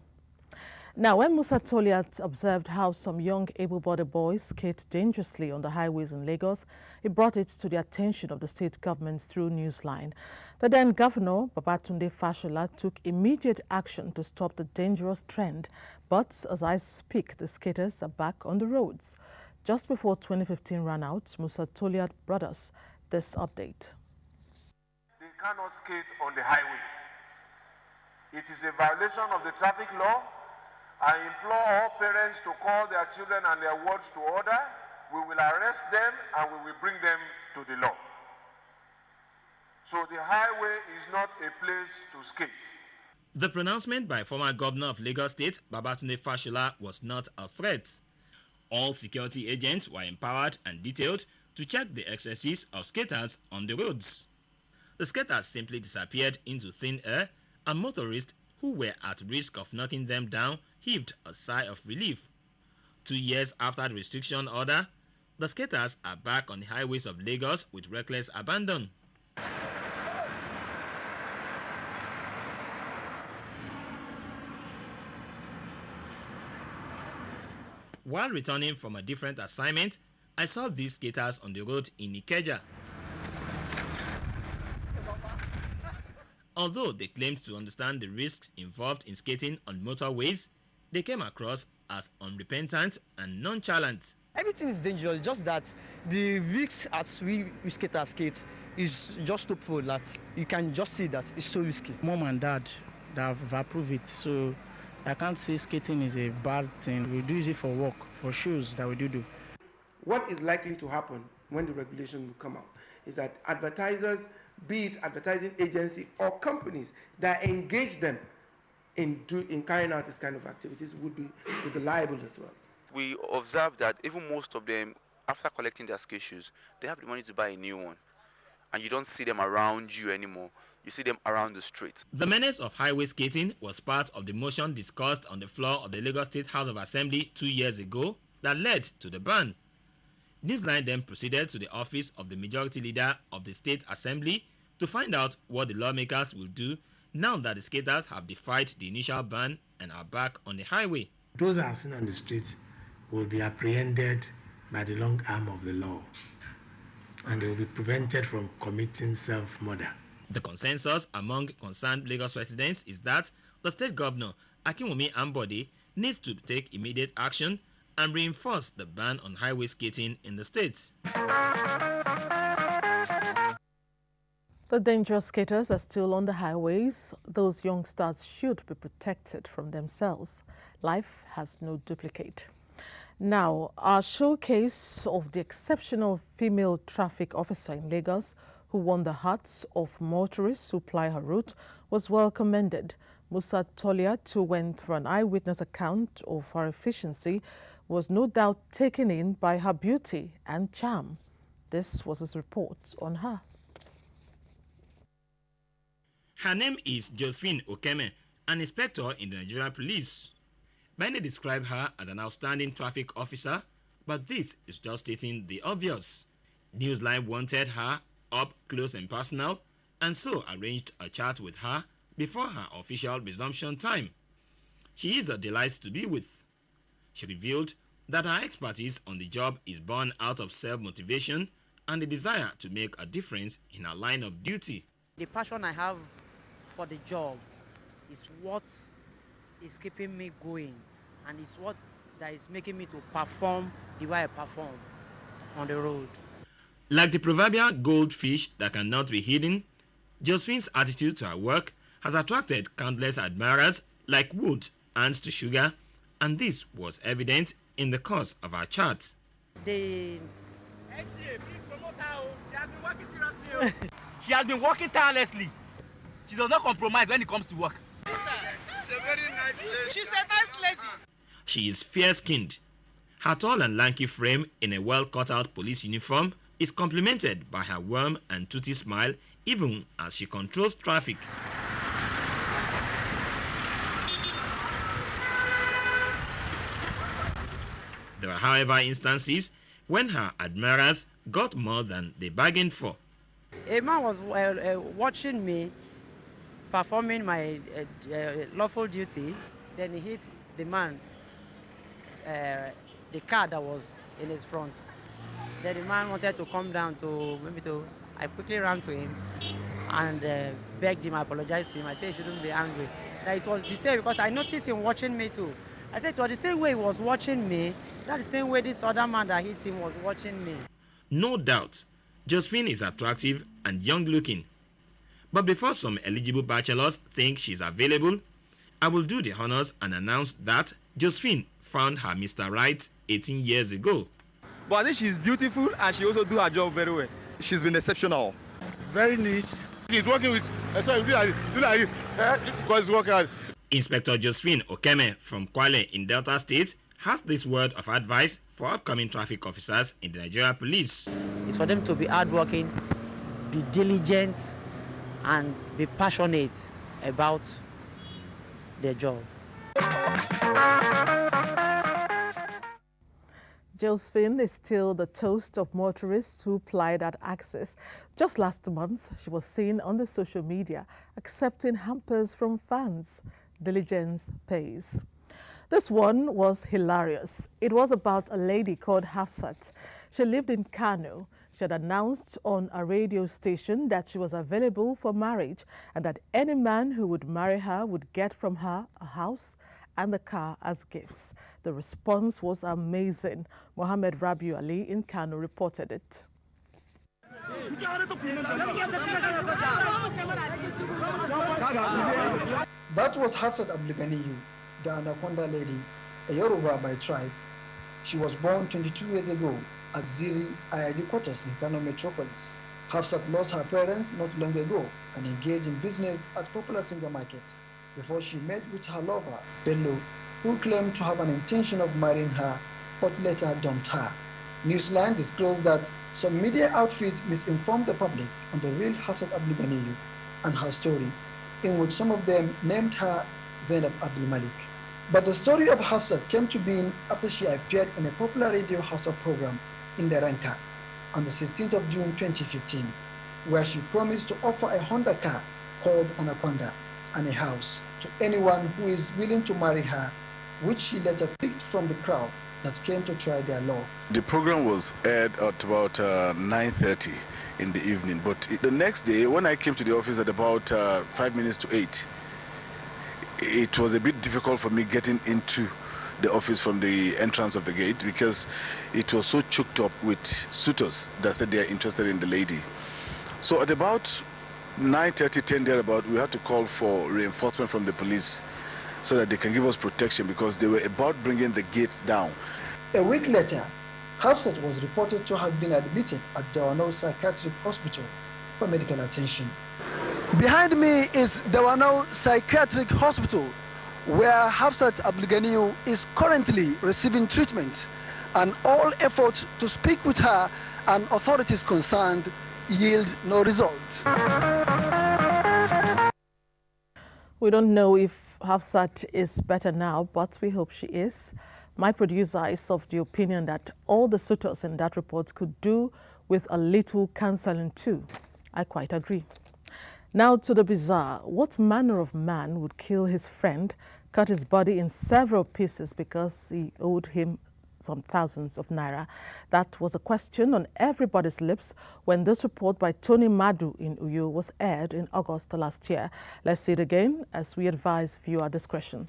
Now, when Musa Toliat observed how some young able-bodied boys skate dangerously on the highways in Lagos, he brought it to the attention of the state government through Newsline. The then Governor, Babatunde Fashola, took immediate action to stop the dangerous trend. But as I speak, the skaters are back on the roads. Just before 2015 ran out, Musa Toliat brought us this update. They cannot skate on the highway. It is a violation of the traffic law. I implore all parents to call their children and their wards to order. We will arrest them and we will bring them to the law. So the highway is not a place to skate. The pronouncement by former Governor of Lagos State, Babatunde Fashola, was not a threat. All security agents were empowered and detailed to check the excesses of skaters on the roads. The skaters simply disappeared into thin air, and motorists who were at risk of knocking them down heaved a sigh of relief. 2 years after the restriction order, the skaters are back on the highways of Lagos with reckless abandon. While returning from a different assignment, I saw these skaters on the road in Ikeja. Although they claimed to understand the risks involved in skating on motorways, they came across as unrepentant and nonchalant. Everything is dangerous, just that the risks as we skaters skate is just so full that you can just see that it's so risky. Mom and dad have approved it, so I can't say skating is a bad thing. We do it for work, for shows that we do. What is likely to happen when the regulation will come out is that advertisers, be it advertising agency or companies that engage them in carrying out this kind of activities would be liable as well. We observe that even most of them, after collecting their skate shoes, they have the money to buy a new one. And you don't see them around you anymore. You see them around the street. The menace of highway skating was part of the motion discussed on the floor of the Lagos State House of Assembly 2 years ago that led to the ban. Newsline then proceeded to the office of the Majority Leader of the State Assembly to find out what the lawmakers will do now that the skaters have defied the initial ban and are back on the highway. Those that are seen on the street will be apprehended by the long arm of the law, and they will be prevented from committing self-murder. The consensus among concerned Lagos residents is that the state governor, Akinwumi Ambode, needs to take immediate action and reinforce the ban on highway skating in the state. The dangerous skaters are still on the highways. Those youngsters should be protected from themselves. Life has no duplicate. Now, our showcase of the exceptional female traffic officer in Lagos who won the hearts of motorists who ply her route was well commended. Musa Toliat, who went for an eyewitness account of her efficiency, was no doubt taken in by her beauty and charm. This was his report on her. Her name is Josephine Okeme, an inspector in the Nigerian police. Many describe her as an outstanding traffic officer, but this is just stating the obvious. Newsline wanted her up close and personal, and so arranged a chat with her before her official resumption time. She is a delight to be with. She revealed that her expertise on the job is born out of self-motivation and the desire to make a difference in her line of duty. The passion I have for the job is what is keeping me going, and it's what that is making me to perform the way I perform on the road. Like the proverbial goldfish that cannot be hidden, Josephine's attitude to her work has attracted countless admirers like wood ants to sugar, and this was evident in the course of our chat. The NTA, please promote her. She has been working seriously. She has been working tirelessly. She does not compromise when it comes to work. She's a very nice lady. She's a nice lady. She is fair-skinned. Her tall and lanky frame in a well-cut-out police uniform is complemented by her warm and toothy smile even as she controls traffic. There are, however, instances when her admirers got more than they bargained for. A man was watching me performing my lawful duty. Then he hit the man, the car that was in his front. Then the man wanted to come down I quickly ran to him and begged him, I apologized to him. I said he shouldn't be angry. That it was the same because I noticed him watching me too. I said it was the same way he was watching me, that's the same way this other man that hit him was watching me. No doubt, Josephine is attractive and young-looking. But before some eligible bachelors think she's available, I will do the honors and announce that Josephine found her Mr. Right 18 years ago. But I think she's beautiful and she also do her job very well. She's been exceptional. Very neat. He's working with, because he's working hard. Inspector Josephine Okeme from Kwale in Delta State has this word of advice for upcoming traffic officers in the Nigerian police. It's for them to be hardworking, be diligent, and be passionate about their job. Josephine is still the toast of motorists who ply that access. Just last month, she was seen on the social media accepting hampers from fans. Diligence pays. This one was hilarious. It was about a lady called Hafsat. She lived in Kano. She had announced on a radio station that she was available for marriage and that any man who would marry her would get from her a house and a car as gifts. The response was amazing. Mohammed Rabiu Ali in Kano reported it. That was Hafsat Abdulganiyu, the Anaconda lady, a Yoruba by tribe. She was born 22 years ago at Ziri IID quarters in Kano metropolis. Hafsat lost her parents not long ago and engaged in business at Popular Singer Market before she met with her lover, Bello, who claimed to have an intention of marrying her but later dumped her. Newsline disclosed that some media outfits misinformed the public on the real Hafsat Abdulganiyu and her story, in which some of them named her Zainab Abdul Malik. But the story of Hafsat came to being after she appeared in a popular radio Hausa program in the Ranka on the 16th of June 2015, where she promised to offer a Honda car called Anaconda and a house to anyone who is willing to marry her, which she later picked from the crowd that came to try their luck. The program was aired at about 9:30 in the evening, but the next day when I came to the office at about 5 minutes to 8, it was a bit difficult for me getting into the office from the entrance of the gate because it was so choked up with suitors that said they are interested in the lady. So at about 9:30, 10 thereabout, we had to call for reinforcement from the police so that they can give us protection because they were about bringing the gates down. A week later, Hafsat was reported to have been admitted at Dawanau Psychiatric Hospital for medical attention. Behind me is Dawanau Psychiatric Hospital, where Hafsat Abdulganiyu is currently receiving treatment, and all efforts to speak with her and authorities concerned yield no result. We don't know if Hafsat is better now, but we hope she is. My producer is of the opinion that all the suitors in that report could do with a little counseling too. I quite agree. Now to the bizarre. What manner of man would kill his friend, cut his body in several pieces because he owed him some thousands of naira? That was a question on everybody's lips when this report by Tony Madu in Uyo was aired in August last year. Let's see it again as we advise viewer discretion.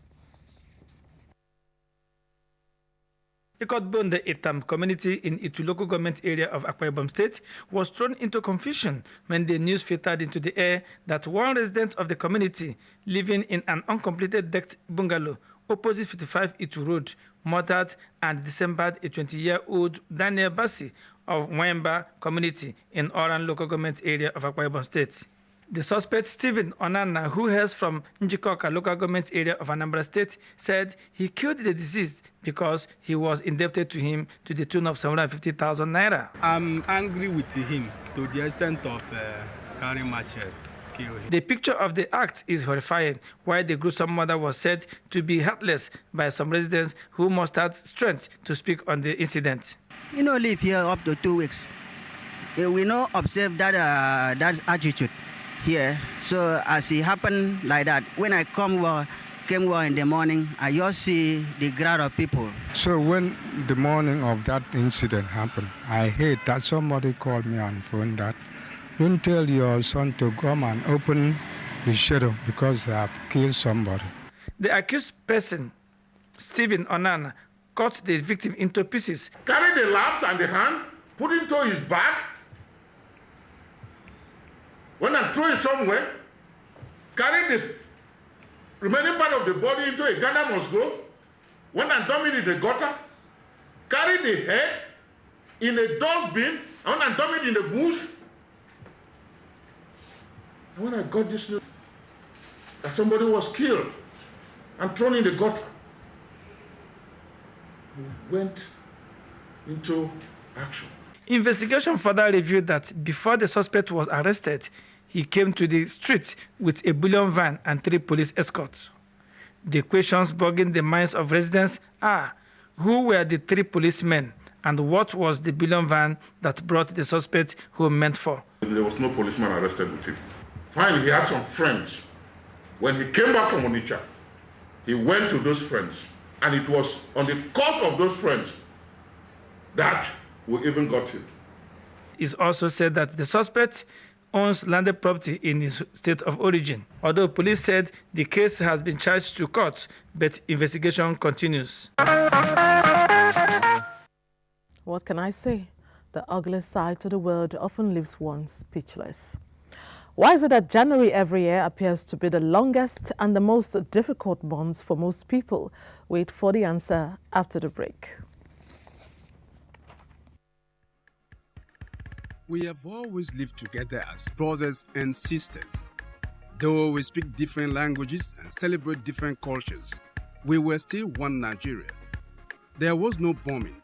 Ikotbon, the Etam community in Itu local government area of Akwa Ibom State, was thrown into confusion when the news filtered into the air that one resident of the community living in an uncompleted decked bungalow opposite 55 Itu Road murdered and dismembered a 20-year-old Daniel Bassi of Wemba community in Oran local government area of Akwa Ibom State. The suspect, Stephen Onana, who hails from Njikoka local government area of Anambra State, said he killed the deceased because he was indebted to him to the tune of 750,000 naira. I'm angry with him to the extent of carrying machetes. The picture of the act is horrifying, while the gruesome murder was said to be heartless by some residents who mustered strength to speak on the incident. You know, live here up to 2 weeks. We not observe that attitude here. So as it happened like that, when I came in the morning, I just see the crowd of people. So when the morning of that incident happened, I heard that somebody called me on the phone that don't tell your son to come and open the shadow because they have killed somebody. The accused person, Stephen Onana, cut the victim into pieces. Carry the laps and the hand, put it into his bag. When I throw it somewhere, carry the remaining part of the body into a Ghana must go. When I dump it in the gutter, carry the head in a dustbin. And when I dump it in the bush, and when I got this news that somebody was killed and thrown in the gutter, we went into action. Investigation further revealed that before the suspect was arrested, he came to the street with a bullion van and 3 police escorts. The questions bugging the minds of residents are, who were the 3 policemen and what was the bullion van that brought the suspect home meant for? There was no policeman arrested with him. Finally, he had some friends. When he came back from Onitsha, he went to those friends, and it was on the cost of those friends that we even got him. It's also said that the suspect owns landed property in his state of origin. Although police said the case has been charged to court, but investigation continues. What can I say? The ugly side to the world often leaves one speechless. Why is it that January every year appears to be the longest and the most difficult months for most people? Wait for the answer after the break. We have always lived together as brothers and sisters. Though we speak different languages and celebrate different cultures, we were still one Nigeria. There was no bombing,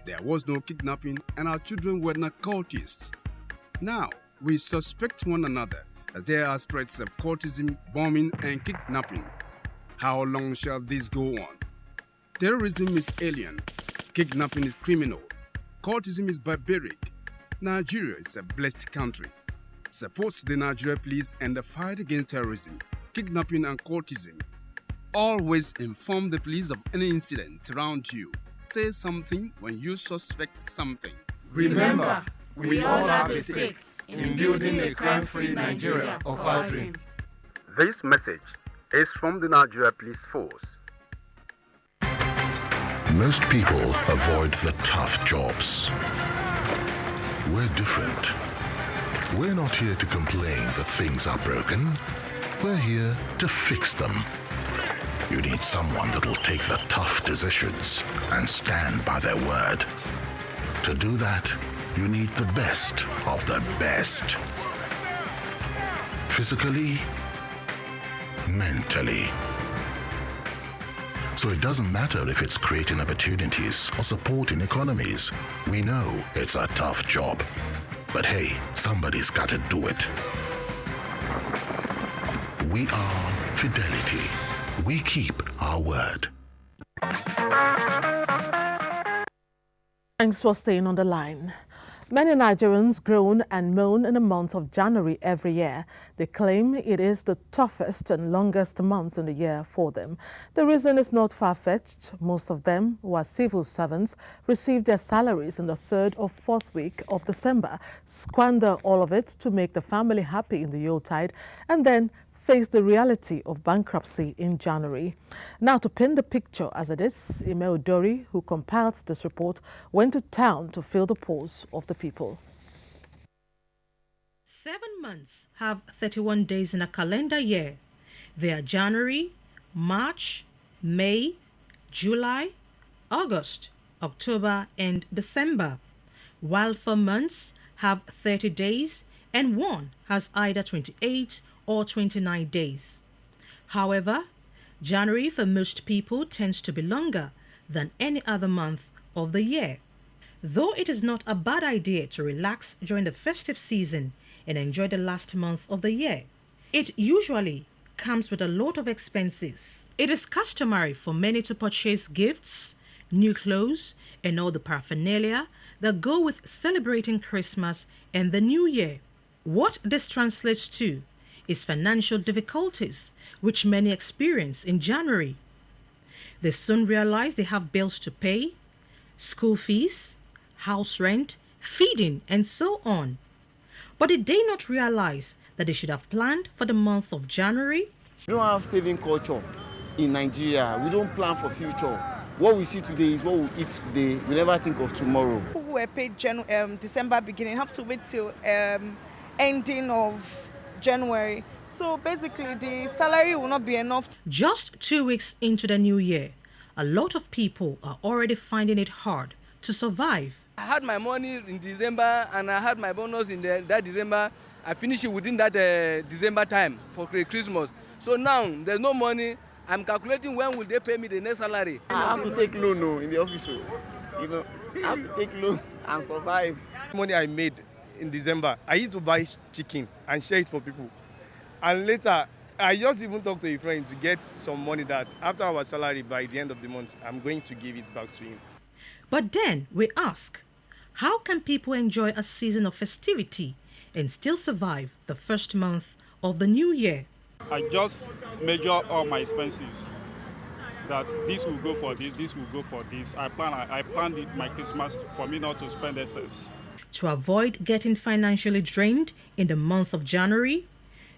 there was no kidnapping, and our children were not cultists. Now, we suspect one another as there are spreads of cultism, bombing, and kidnapping. How long shall this go on? Terrorism is alien, kidnapping is criminal, cultism is barbaric. Nigeria is a blessed country. Supports the Nigeria police and the fight against terrorism, kidnapping, and cultism. Always inform the police of any incident around you. Say something when you suspect something. Remember, we all have a stake in building a crime-free Nigeria of our dream. This message is from the Nigeria Police Force. Most people avoid the tough jobs. We're different. We're not here to complain that things are broken. We're here to fix them. You need someone that will take the tough decisions and stand by their word. To do that, you need the best of the best. Physically, mentally. So it doesn't matter if it's creating opportunities or supporting economies. We know it's a tough job. But hey, somebody's got to do it. We are Fidelity. We keep our word. Thanks for staying on the line. Many Nigerians groan and moan in the month of January every year. They claim it is the toughest and longest month in the year for them. The reason is not far-fetched. Most of them, who are civil servants, receive their salaries in the 3rd or 4th week of December, squander all of it to make the family happy in the Yuletide, and then face the reality of bankruptcy in January. Now, to paint the picture as it is, Ime Odori, who compiled this report, went to town to feel the pulse of the people. 7 months have 31 days in a calendar year. They are January, March, May, July, August, October, and December, while 4 months have 30 days and one has either 28 or 29 days. However, January for most people tends to be longer than any other month of the year. Though it is not a bad idea to relax during the festive season and enjoy the last month of the year, it usually comes with a lot of expenses. It is customary for many to purchase gifts, new clothes, and all the paraphernalia that go with celebrating Christmas and the New Year. What this translates to is financial difficulties, which many experience in January. They soon realize they have bills to pay, school fees, house rent, feeding, and so on. But did they not realize that they should have planned for the month of January? We don't have saving culture in Nigeria. We don't plan for future. What we see today is what we eat today. We never think of tomorrow. Who were paid December beginning have to wait till ending of January. So basically the salary will not be enough. Just 2 weeks into the new year, a lot of people are already finding it hard to survive. I had my money in December and I had my bonus in that December. I finished it within that December time for Christmas. So now there's no money. I'm calculating when will they pay me the next salary. I have to take loan in the office. I have to take loan and survive. Money I made in December, I used to buy chicken and share it for people. And later, I just even talked to a friend to get some money that after our salary by the end of the month, I'm going to give it back to him. But then we ask, how can people enjoy a season of festivity and still survive the first month of the new year? I just measure all my expenses. That this will go for this will go for this. I planned my Christmas for me not to spend excess. To avoid getting financially drained in the month of January,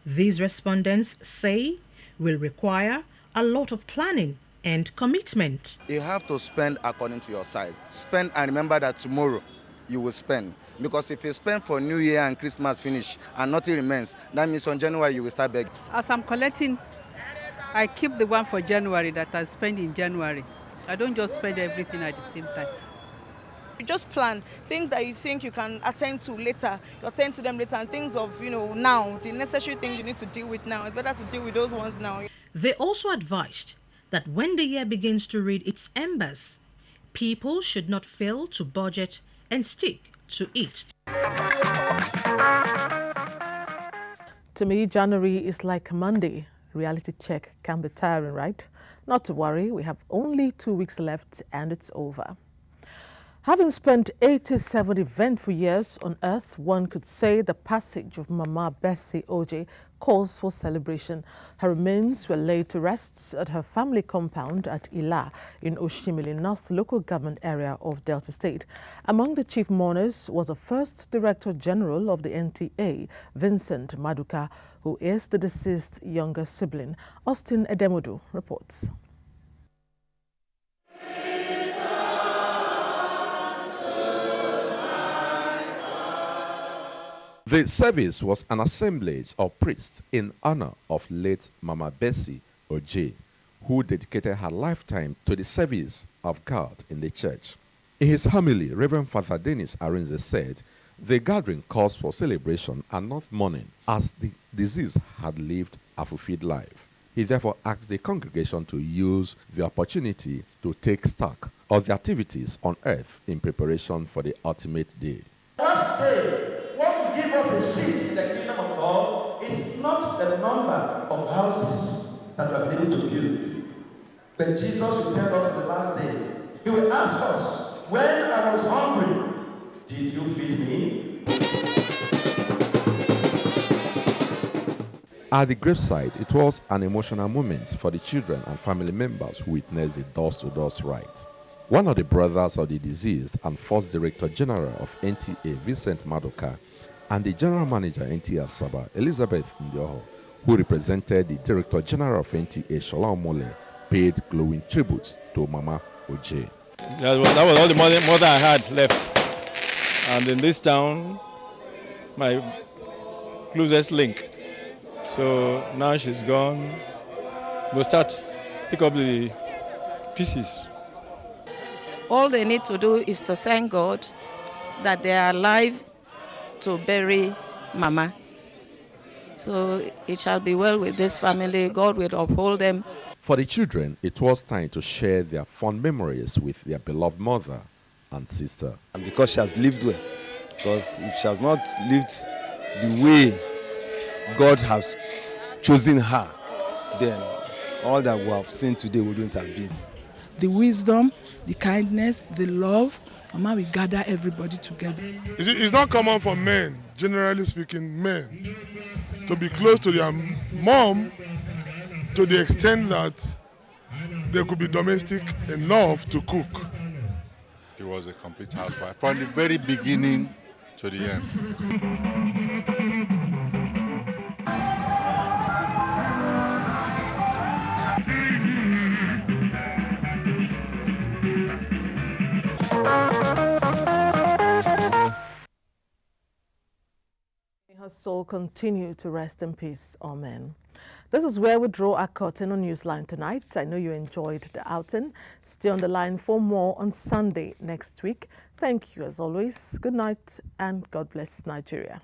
these respondents say will require a lot of planning and commitment. You have to spend according to your size. Spend and remember that tomorrow you will spend. Because if you spend for New Year and Christmas finish and nothing remains, that means on January you will start begging. As I'm collecting, I keep the one for January that I spend in January. I don't just spend everything at the same time. You just plan things that you think you can attend to later. You attend to them later, and things of, now, the necessary things you need to deal with now. It's better to deal with those ones now. They also advised that when the year begins to read its embers, people should not fail to budget and stick to it. To me, January is like Monday. Reality check can be tiring, right? Not to worry, we have only 2 weeks left and it's over. Having spent 87 eventful years on Earth, one could say the passage of Mama Bessie Oje calls for celebration. Her remains were laid to rest at her family compound at Ila in Oshimili North local government area of Delta State. Among the chief mourners was the first Director General of the NTA, Vincent Maduka, who is the deceased younger sibling. Austin Edemodu reports. The service was an assemblage of priests in honor of late Mama Bessie Oje, who dedicated her lifetime to the service of God in the church. In his homily, Reverend Father Dennis Arinze said, the gathering calls for celebration and not mourning, as the deceased had lived a fulfilled life. He therefore asked the congregation to use the opportunity to take stock of the activities on earth in preparation for the ultimate day. Last day, what will give us a seat in the kingdom of God is not the number of houses that we have been able to build. But Jesus will tell us in the last day, he will ask us, when I was hungry, did you feed me? At the graveside, it was an emotional moment for the children and family members who witnessed the door-to-door rites. One of the brothers of the deceased and first Director General of NTA, Vincent Madoka, and the General Manager NTA Asaba, Elizabeth Ndioho, who represented the Director General of NTA, Shola Omole, paid glowing tributes to Mama Oje. That was all the money I had left. And in this town, my closest link. So now she's gone. We'll pick up the pieces. All they need to do is to thank God that they are alive to bury Mama. So it shall be well with this family. God will uphold them. For the children, it was time to share their fond memories with their beloved mother and sister. And because she has lived well. Because if she has not lived the way God has chosen her, then all that we have seen today wouldn't have been. The wisdom, the kindness, the love, Mama will gather everybody together. It's not common for men, generally speaking, men, to be close to their mom to the extent that they could be domestic enough to cook. She was a complete housewife from the very beginning to the end. May her soul continue to rest in peace. Amen. This is where we draw our curtain on Newsline tonight. I know you enjoyed the outing. Stay on the line for more on Sunday next week. Thank you as always. Good night and God bless Nigeria.